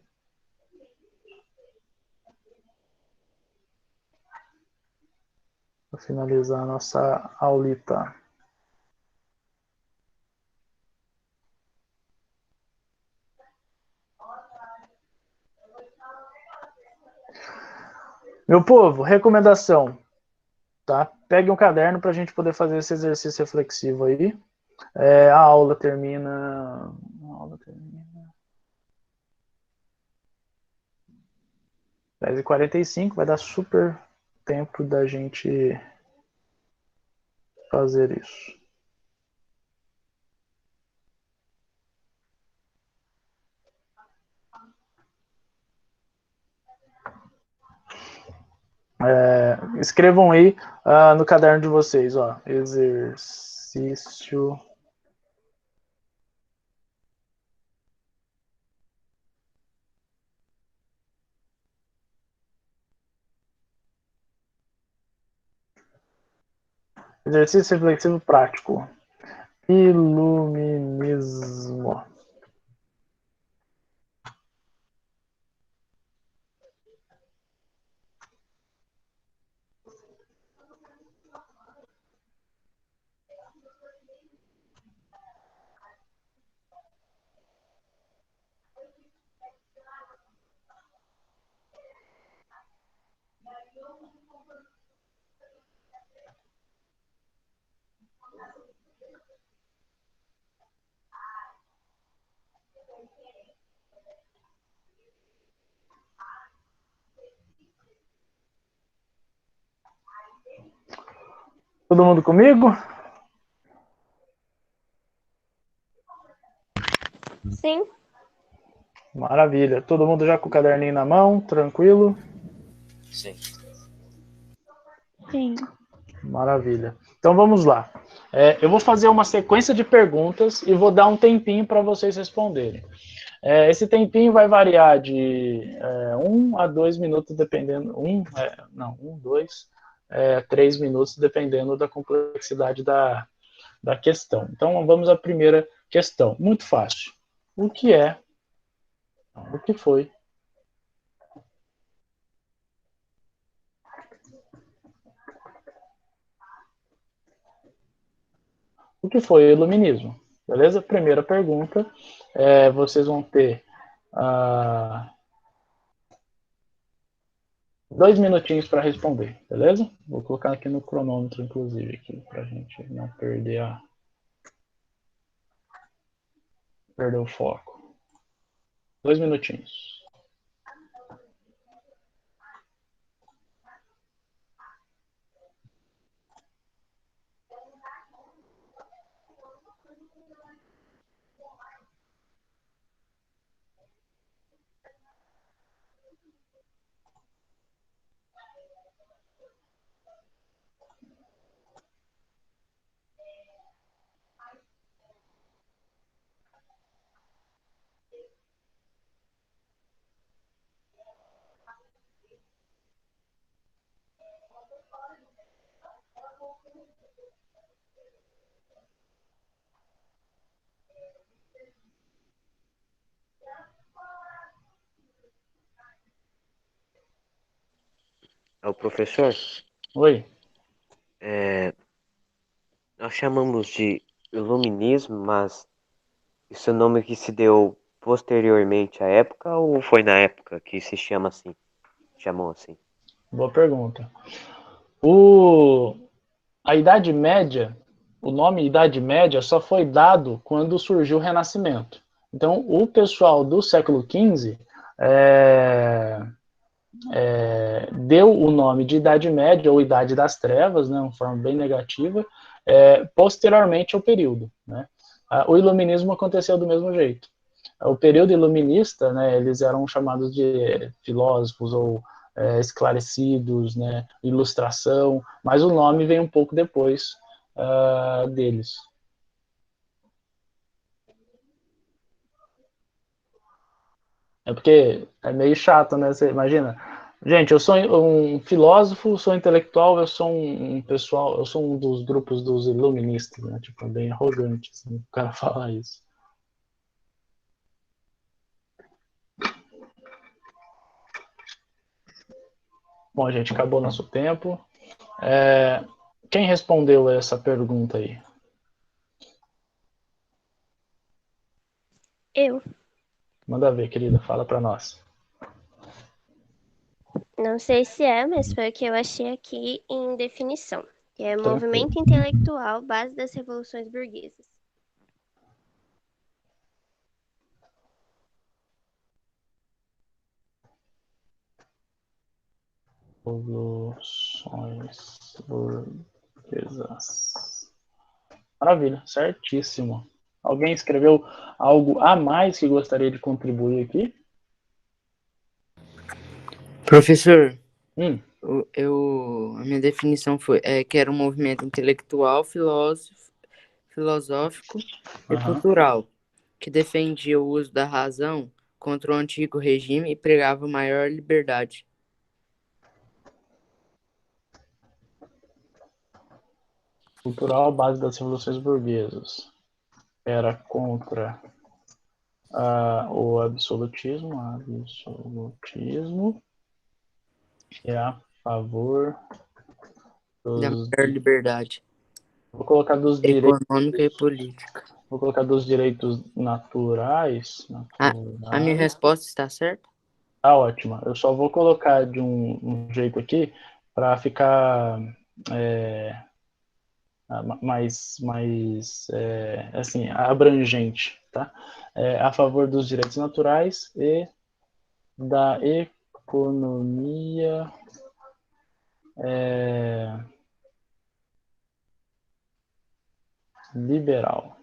aulita. Meu povo, recomendação, tá? Pegue um caderno para a gente poder fazer esse exercício reflexivo aí. A aula termina 10h45, vai dar super tempo da gente fazer isso. Escrevam aí no caderno de vocês, ó, exercício. Exercício reflexivo prático. Iluminismo. Todo mundo comigo? Sim. Maravilha. Todo mundo já com o caderninho na mão, tranquilo? Sim. Sim. Maravilha. Então vamos lá. Eu vou fazer uma sequência de perguntas e vou dar um tempinho para vocês responderem. Esse tempinho vai variar de 1 a 2 minutos, dependendo. 2, 3 minutos, dependendo da complexidade da questão. Então vamos à primeira questão. Muito fácil. O que é? O que foi? O que foi o iluminismo? Beleza? Primeira pergunta. Vocês vão ter 2 minutinhos para responder, beleza? Vou colocar aqui no cronômetro, inclusive, para a gente não perder o foco. 2 minutinhos. É o professor. Oi. Nós chamamos de iluminismo, mas esse é o nome que se deu posteriormente à época ou foi na época que se chama assim? Chamou assim? Boa pergunta. A Idade Média, o nome Idade Média só foi dado quando surgiu o Renascimento. Então, o pessoal do século XV deu o nome de Idade Média ou Idade das Trevas, né, uma forma bem negativa, posteriormente ao período. Né? O Iluminismo aconteceu do mesmo jeito. O período iluminista, né, eles eram chamados de filósofos ou esclarecidos, né, ilustração, mas o nome vem um pouco depois deles. É porque é meio chato, né? Você imagina. Gente, eu sou um filósofo, sou intelectual, eu sou um pessoal, eu sou um dos grupos dos iluministas, né? Tipo, é bem arrogante, assim, o cara falar isso. Bom, gente, acabou nosso tempo. Quem respondeu essa pergunta aí? Eu. Manda ver, querida, fala para nós. Não sei se mas foi o que eu achei aqui em definição. Que é Tranquilo. movimento intelectual, base das revoluções burguesas. Revoluções burguesas. Maravilha, certíssimo. Alguém escreveu algo a mais que gostaria de contribuir aqui? Professor, A minha definição foi que era um movimento intelectual, filosófico e Aham. cultural, que defendia o uso da razão contra o antigo regime e pregava maior liberdade. Cultural, base das revoluções burguesas. Era contra o absolutismo, e a favor Da dos. maior liberdade Vou colocar dos direitos. econômica e política. Vou colocar dos direitos naturais. A minha resposta está certa? Tá ótima. Eu só vou colocar de um jeito aqui para ficar mais assim, abrangente, tá? A favor dos direitos naturais e da economia liberal.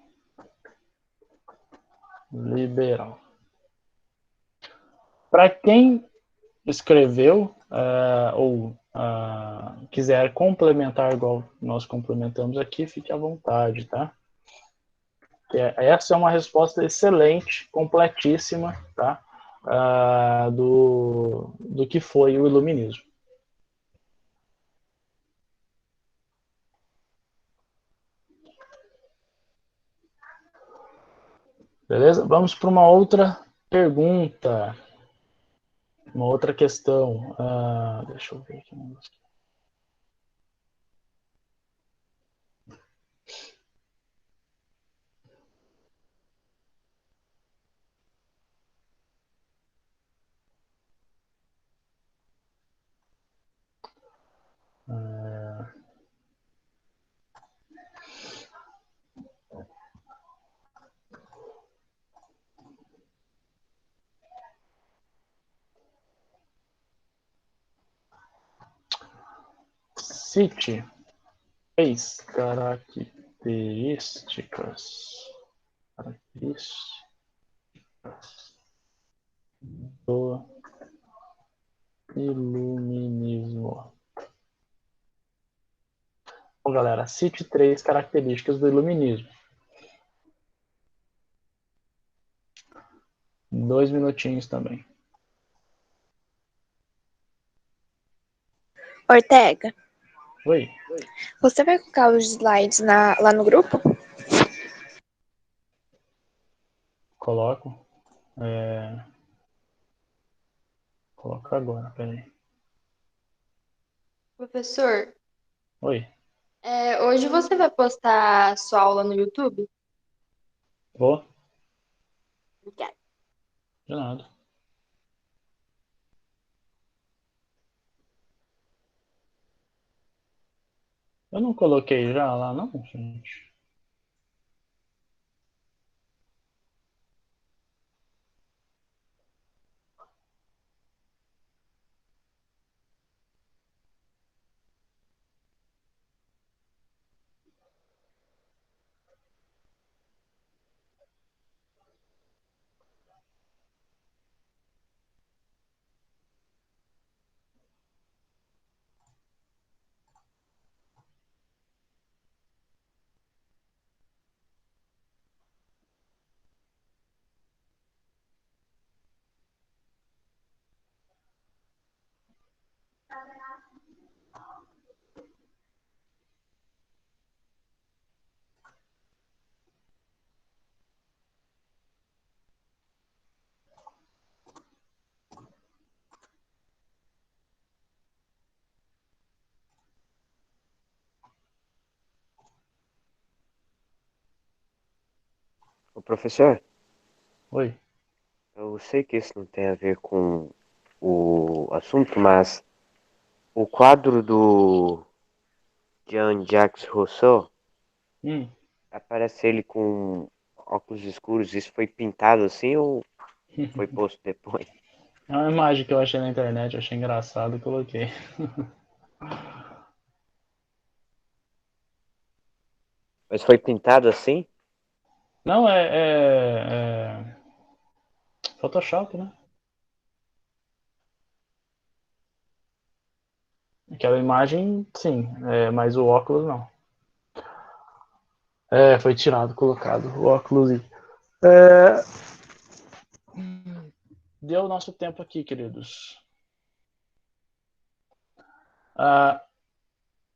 Para quem escreveu ou quiser complementar igual nós complementamos aqui, fique à vontade, tá? Essa é uma resposta excelente, completíssima, tá? Do que foi o iluminismo. Beleza? Vamos para uma outra pergunta. Uma outra questão. Deixa eu ver aqui. Cite 3 características do iluminismo. Bom, galera, cite 3 características do iluminismo. 2 minutinhos também. Ortega, Oi. você vai colocar os slides lá no grupo? Coloco. Coloco agora, peraí. Professor, Oi. hoje você vai postar sua aula no YouTube? Vou? Obrigada. De nada. Eu não coloquei já lá, não, gente. Ô, professor, Oi. eu sei que isso não tem a ver com o assunto, mas o quadro do Jean-Jacques Rousseau, aparece ele com óculos escuros. Isso foi pintado assim ou foi posto depois? É uma imagem que eu achei na internet, eu achei engraçado e coloquei. Mas foi pintado assim? Não, é Photoshop, né? aquela imagem, sim, mas o óculos não. Foi tirado, colocado o óculos. Deu o nosso tempo aqui, queridos.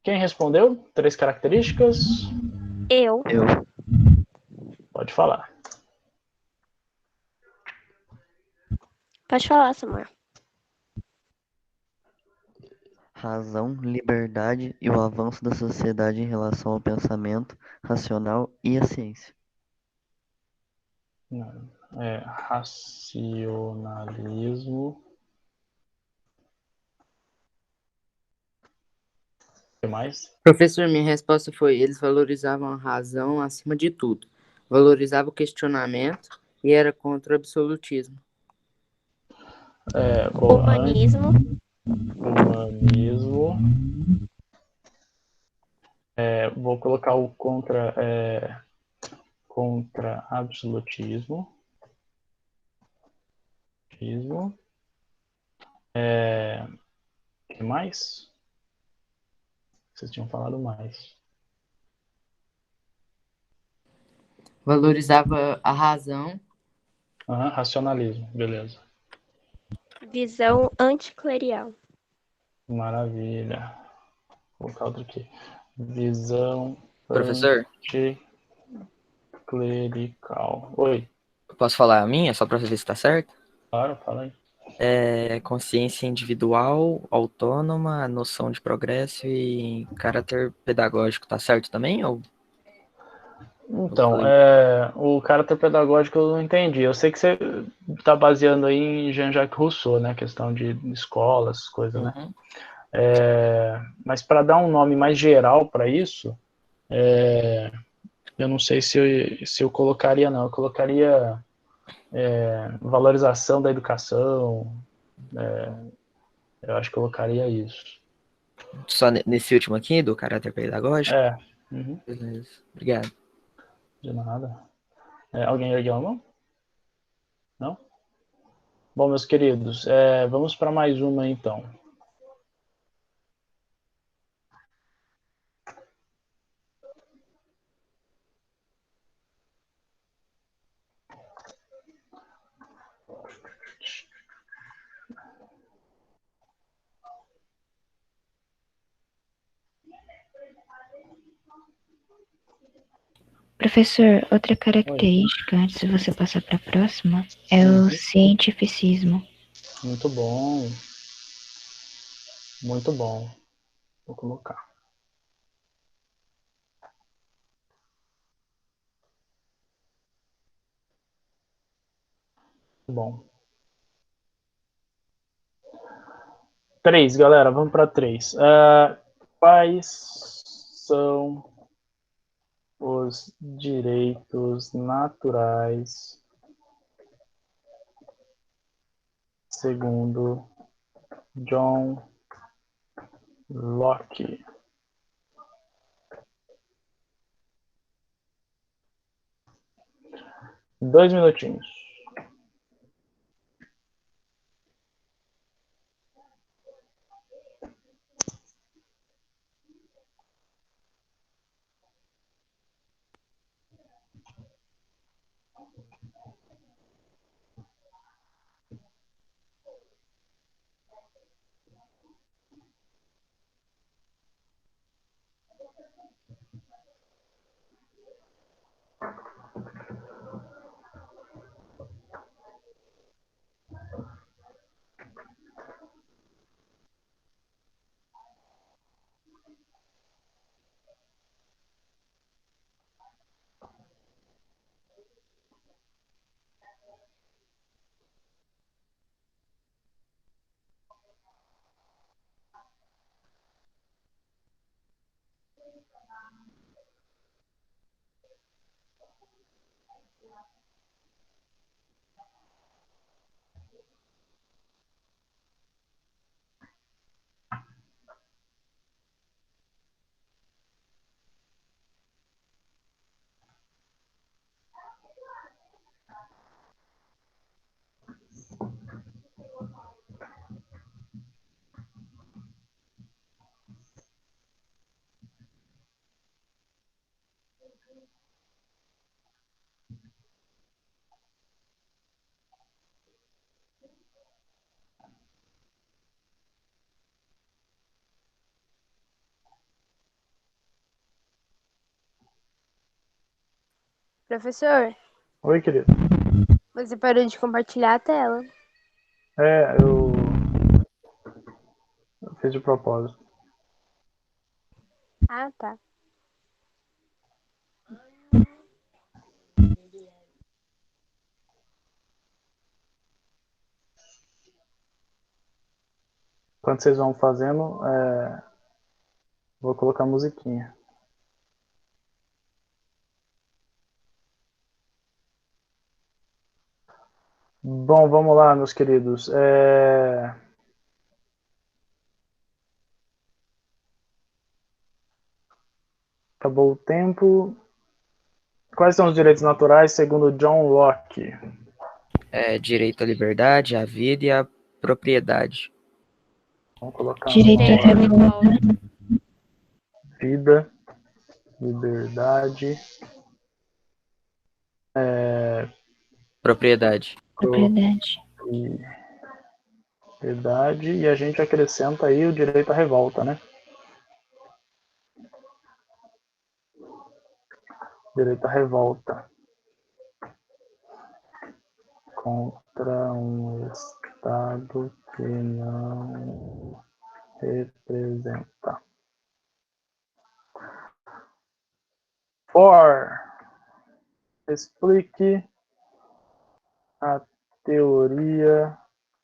Quem respondeu? 3 características? Eu. Pode falar. Pode falar, Samuel. Razão, liberdade e o avanço da sociedade em relação ao pensamento racional e à ciência. Não, racionalismo. O que mais? Professor, minha resposta foi: eles valorizavam a razão acima de tudo, valorizavam o questionamento e era contra o absolutismo. Boa. Humanismo. Humanismo. Vou colocar o contra absolutismo. Que mais? Vocês tinham falado mais. Valorizava a razão. Racionalismo, beleza. Visão anticlerical. Maravilha. Vou colocar outro aqui. Visão Professor? Anticlerical. Oi. Posso falar a minha, só pra ver se tá certo? Claro, fala aí. Consciência individual, autônoma, noção de progresso e caráter pedagógico, tá certo também? Ou... Então, o caráter pedagógico eu não entendi. Eu sei que você está baseando aí em Jean-Jacques Rousseau, né? Questão de escolas, coisas, né? Mas para dar um nome mais geral para isso, eu não sei se eu colocaria, não. Eu colocaria valorização da educação. Eu acho que eu colocaria isso. Só nesse último aqui, do caráter pedagógico? Uhum. Beleza, obrigado. De nada. Alguém ergueu a mão? Não? Bom, meus queridos, vamos para mais uma então. Professor, outra característica, antes de você passar para a próxima, é o cientificismo. Muito bom. Muito bom. Vou colocar. Bom. 3, galera. Vamos para 3. Quais são os direitos naturais segundo John Locke? Dois minutinhos. Professor, Oi, querido. você parou de compartilhar a tela. Eu fiz de propósito. Ah, tá. Quando vocês vão fazendo, vou colocar musiquinha. Bom, vamos lá, meus queridos. Acabou o tempo. Quais são os direitos naturais segundo John Locke? Direito à liberdade, à vida e à propriedade. Vamos colocar Direito à revolta. vida, liberdade, Propriedade. Propriedade. liberdade, e a gente acrescenta aí o direito à revolta, né? Direito à revolta contra um Estado que não representa. Explique a teoria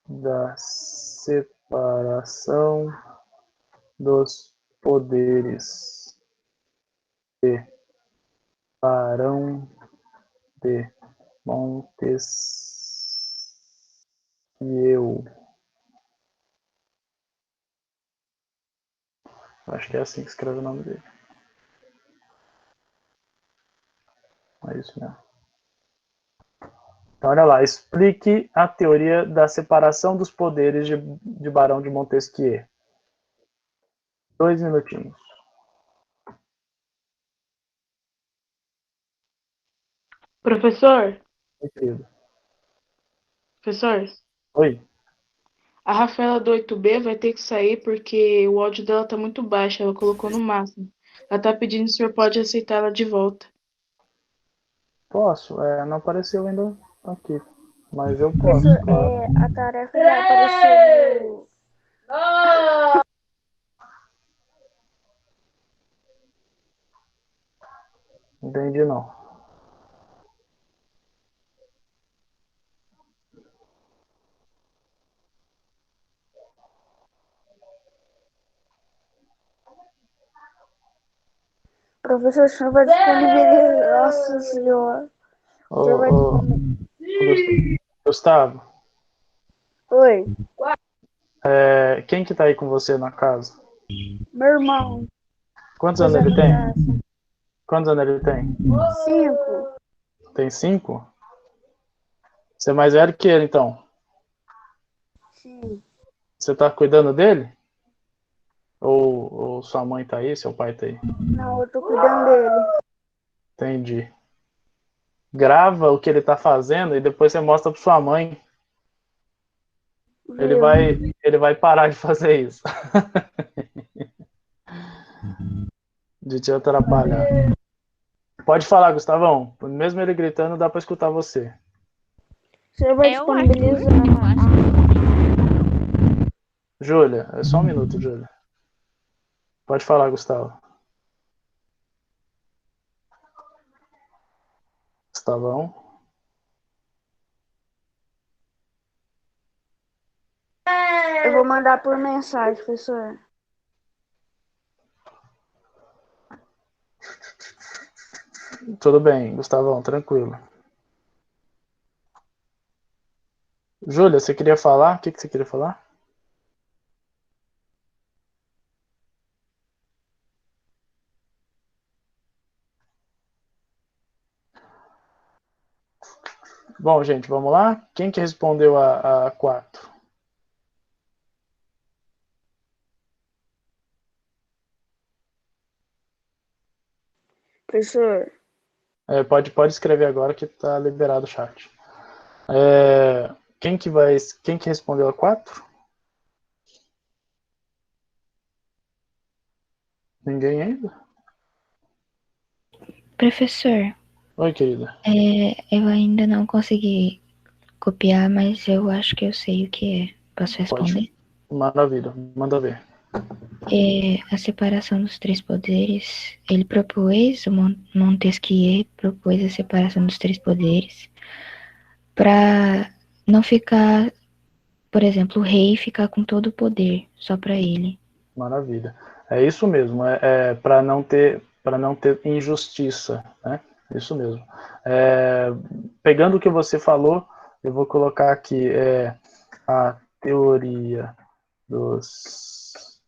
da separação dos poderes de Barão de Montesquieu. Acho que é assim que escreve o nome dele. É isso mesmo. Então, olha lá. Explique a teoria da separação dos poderes de Barão de Montesquieu. 2 minutinhos. Professor, Oi, querido. professor, Oi. a Rafaela do 8B vai ter que sair porque o áudio dela tá muito baixo, ela colocou no máximo. Ela tá pedindo se o senhor pode aceitar ela de volta. Posso? Não apareceu ainda aqui. Mas eu posso, Professor, claro. a tarefa já apareceu Entendi, não. Professor, o senhor vai disponibilizar. Nossa senhora. O senhor vai Gustavo, Oi, quem que tá aí com você na casa? meu irmão. Quantos anos ele tem? Quantos anos ele tem? 5. Tem 5? Você é mais velho que ele, então? Sim. Você tá cuidando dele? Ou sua mãe tá aí, seu pai tá aí? Não, eu tô cuidando dele. Entendi. Grava o que ele tá fazendo e depois você mostra pra sua mãe. Ele vai parar de fazer isso. De te atrapalhar. Pode falar, Gustavão. Mesmo ele gritando, dá pra escutar você. O senhor vai disponibilizar. Júlia, é só um minuto, Júlia. Pode falar, Gustavo. Gustavão. Eu vou mandar por mensagem, professor. Tudo bem, Gustavão, tranquilo. Júlia, você queria falar? O que você queria falar? Bom, gente, vamos lá? Quem que respondeu a 4? Professor. Pode escrever agora que tá liberado o chat. Quem que respondeu a 4? Ninguém ainda? Professor, Oi, querida. Eu ainda não consegui copiar, mas eu acho que eu sei o que é. Posso responder? Maravilha, manda ver. A separação dos três poderes, ele propôs, o Montesquieu propôs a separação dos três poderes para não ficar, por exemplo, o rei ficar com todo o poder só para ele. Maravilha. É isso mesmo, para não ter injustiça, né? Isso mesmo. Pegando o que você falou, eu vou colocar aqui a teoria dos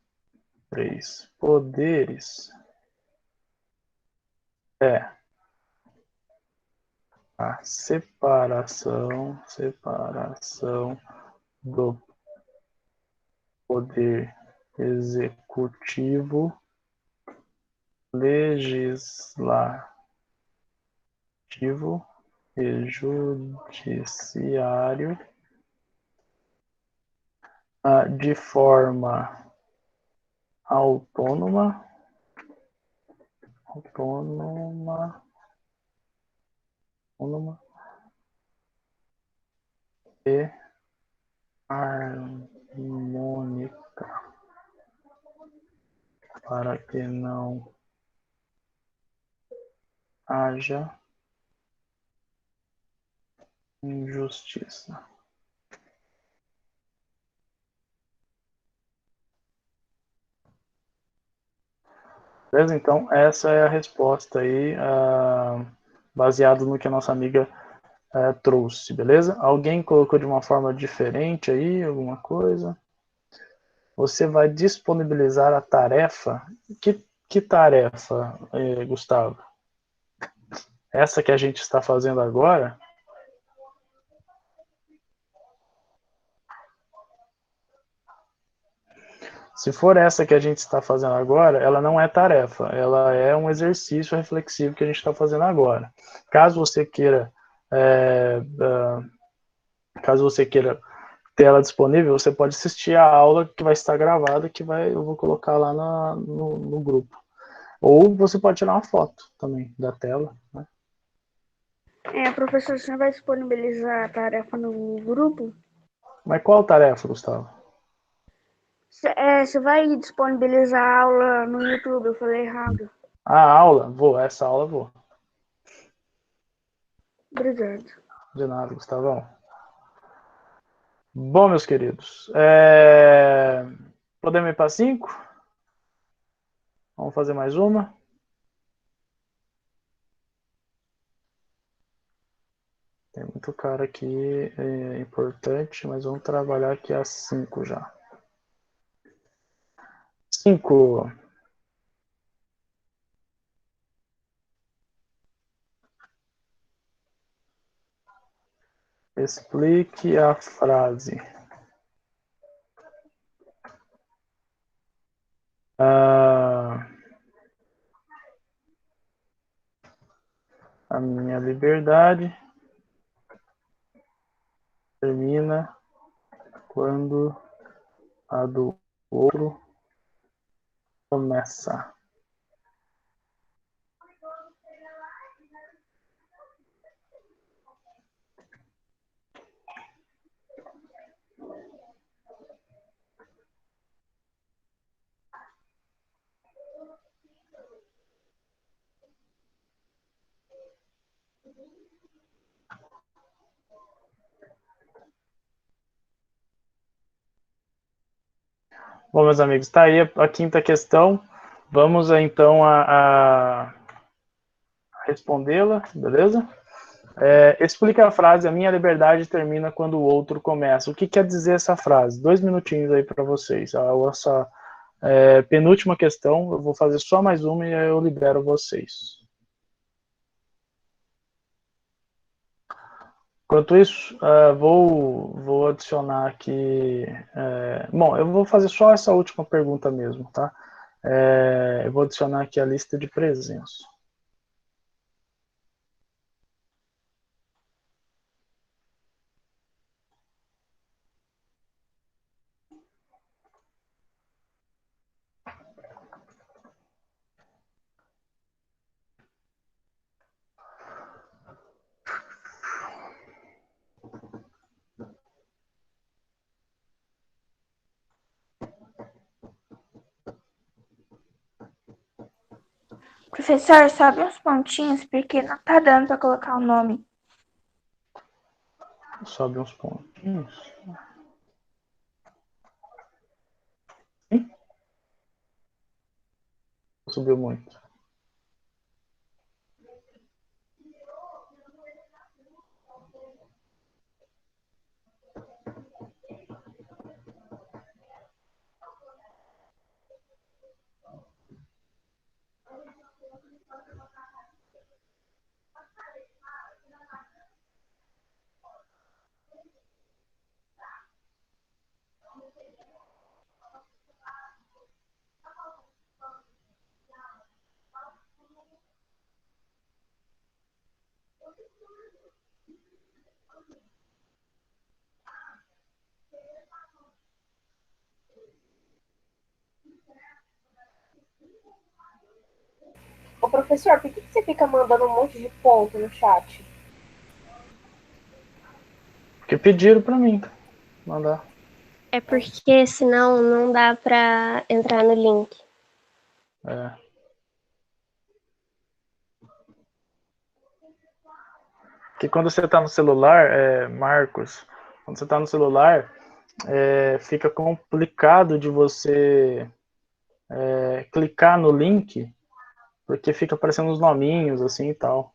três poderes é a separação do poder executivo, legislativo e judiciário de forma autônoma e harmônica, para que não haja injustiça. Beleza? Então, essa é a resposta aí, baseado no que a nossa amiga trouxe, beleza? Alguém colocou de uma forma diferente aí, alguma coisa? Você vai disponibilizar a tarefa. Que tarefa, Gustavo? Essa que a gente está fazendo agora? Se for essa que a gente está fazendo agora, ela não é tarefa, ela é um exercício reflexivo que a gente está fazendo agora. Caso você queira, ter ela disponível, você pode assistir a aula que vai estar gravada, eu vou colocar lá no grupo. Ou você pode tirar uma foto também da tela, né? Professor, você vai disponibilizar a tarefa no grupo? Mas qual tarefa, Gustavo? Você vai disponibilizar a aula no YouTube? Eu falei errado. A aula? Vou, essa aula vou. Obrigado. De nada, Gustavão. Bom, meus queridos, podemos ir para 5? Vamos fazer mais uma? Tem muito cara aqui importante, mas vamos trabalhar aqui às 5 já. 5. Explique a frase. A minha liberdade termina quando a do outro começa. Bom, meus amigos, está aí a quinta questão. Vamos então a respondê-la, beleza? Explica a frase, a minha liberdade termina quando o outro começa. O que quer dizer essa frase? 2 minutinhos aí para vocês. A nossa penúltima questão, eu vou fazer só mais uma e aí eu libero vocês. Enquanto isso, vou adicionar aqui... bom, eu vou fazer só essa última pergunta mesmo, tá? Eu vou adicionar aqui a lista de presença. Professor, sobe uns pontinhos, porque não tá dando pra colocar o nome. Sobe uns pontinhos. Subiu muito. Ô, professor, por que você fica mandando um monte de ponto no chat? Porque pediram pra mim mandar. É porque senão não dá pra entrar no link. É. Que quando você tá no celular, Marcos, quando você tá no celular, fica complicado de você clicar no link, porque fica aparecendo os nominhos assim e tal.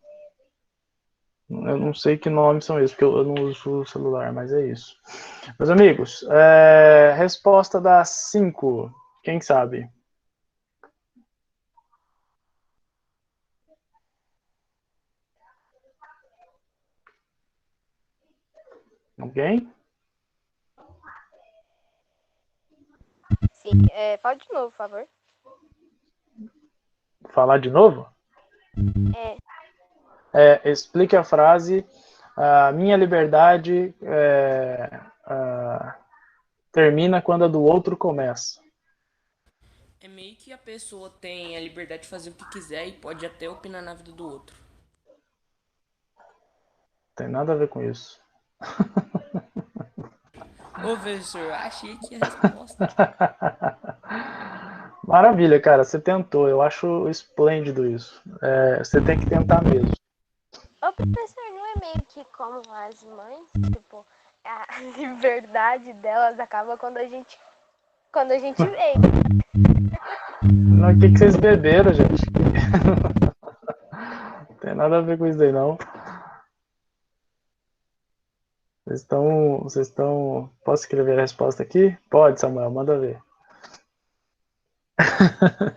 Eu não sei que nomes são esses, porque eu não uso o celular, mas é isso. Meus amigos, resposta das 5. Quem sabe? Alguém? Sim, fala de novo, por favor. Falar de novo? Explique a frase. A minha liberdade termina quando a do outro começa. É meio que a pessoa tem a liberdade de fazer o que quiser e pode até opinar na vida do outro. Tem nada a ver com isso. Ô, professor, achei que a resposta. Maravilha, cara, você tentou. Eu acho esplêndido isso. Você tem que tentar mesmo. Ô, professor, não é meio que como as mães? Tipo, a liberdade delas acaba quando a gente vem. Não, o que vocês beberam, gente? Não tem nada a ver com isso aí, não. Vocês estão... Posso escrever a resposta aqui? Pode, Samuel, manda ver.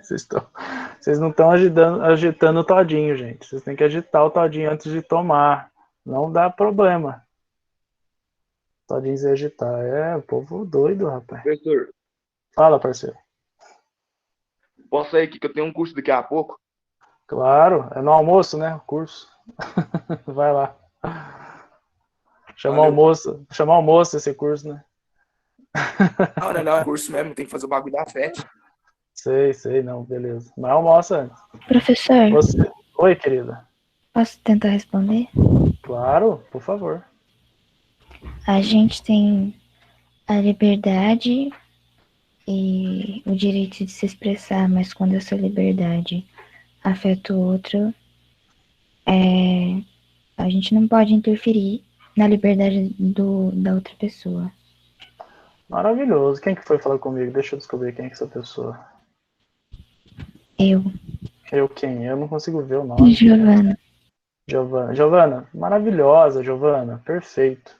Vocês não estão agitando o todinho, gente. Vocês têm que agitar o todinho antes de tomar. Não dá problema. Todinho se agitar. O povo doido, rapaz. Professor, Fala, parceiro. posso sair aqui que eu tenho um curso daqui a pouco? Claro, é no almoço, né? O curso. Vai lá. Chamar o almoço esse curso, né? Não, é curso mesmo, tem que fazer o bagulho da festa. Sei, não, beleza. Mas almoça antes. Professor, Oi, querida. posso tentar responder? Claro, por favor. A gente tem a liberdade e o direito de se expressar, mas quando essa liberdade afeta o outro, a gente não pode interferir na liberdade da outra pessoa. Maravilhoso. Quem que foi falar comigo? Deixa eu descobrir quem é essa pessoa. Eu quem? Eu não consigo ver o nome. Giovana, maravilhosa, Giovana, perfeito.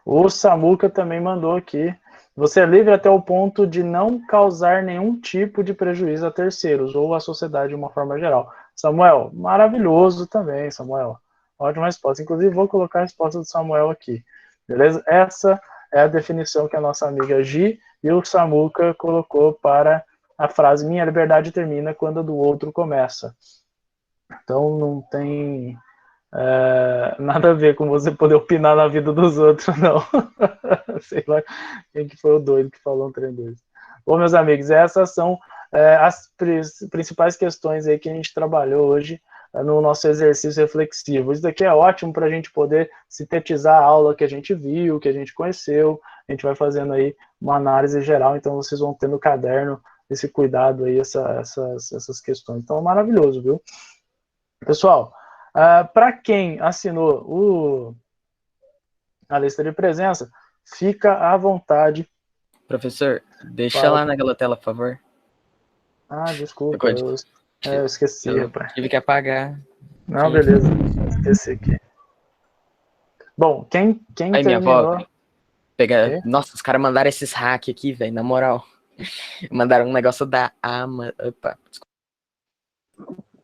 O Samuca também mandou aqui. Você é livre até o ponto de não causar nenhum tipo de prejuízo a terceiros ou à sociedade de uma forma geral. Samuel, maravilhoso também, Samuel. Ótima resposta. Inclusive, vou colocar a resposta do Samuel aqui. Beleza? Essa é a definição que a nossa amiga Gi e o Samuca colocou para a frase minha liberdade termina quando a do outro começa. Então, não tem nada a ver com você poder opinar na vida dos outros, não. Sei lá quem que foi o doido que falou um trem desse. Bom, meus amigos, essas são as principais questões aí que a gente trabalhou hoje no nosso exercício reflexivo. Isso daqui é ótimo para a gente poder sintetizar a aula que a gente viu, que a gente conheceu. A gente vai fazendo aí uma análise geral, então vocês vão ter no caderno esse cuidado aí, essas questões. Então, maravilhoso, viu? Pessoal, para quem assinou a lista de presença, fica à vontade. Professor, deixa Fala. lá naquela tela, por favor. Desculpa, eu esqueci, eu rapaz. tive que apagar. Não, beleza, esqueci aqui. Bom, quem Aí, minha terminou... avó, Nossa, os caras mandaram esses hack aqui, velho, na moral. Mandaram um negócio da AMA. Opa, desculpa.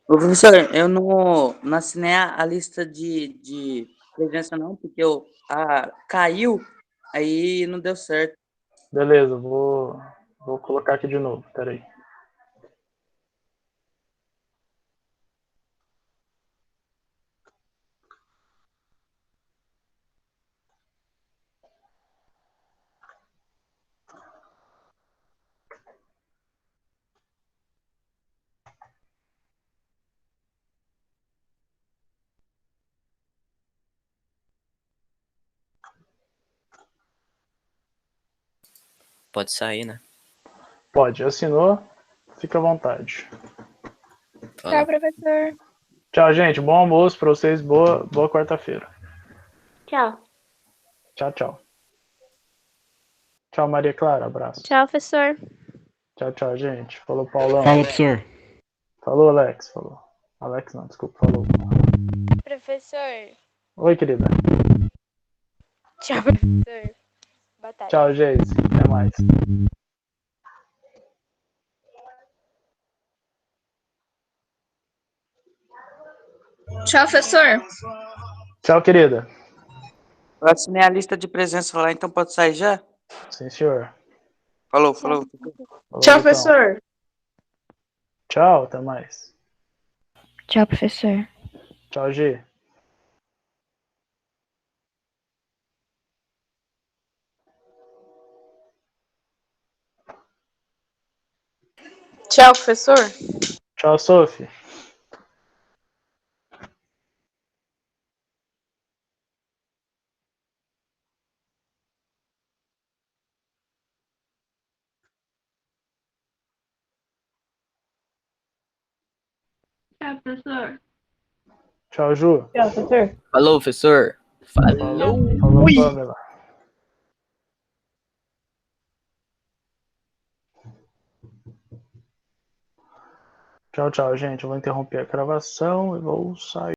Ô, professor, eu não assinei a lista de presença não, porque caiu, aí não deu certo. Beleza, vou colocar aqui de novo, peraí. Pode sair, né? Pode, assinou, fica à vontade. Tchau, professor. Tchau, gente, bom almoço para vocês, boa quarta-feira. Tchau. Tchau, tchau. Tchau, Maria Clara, abraço. Tchau, professor. Tchau, gente. Falou, Paulão. Tchau, professor. Falou, Alex. Falou. Alex não, desculpa, falou. Professor. Oi, querida. Tchau, professor. Boa tarde. Tchau, Geise. Até mais. Tchau, professor. Tchau, querida. Eu assinei a lista de presença lá, então pode sair já? Sim, senhor. Falou. Falou, Tchau, Vitão. professor. Tchau, até mais. Tchau, professor. Tchau, G. Tchau, professor. Tchau, Sophie. Tchau, professor. Tchau, Ju. Tchau, professor. Falou, professor. Falou. Falou, Pamela. Tchau, gente. Eu vou interromper a gravação e vou sair.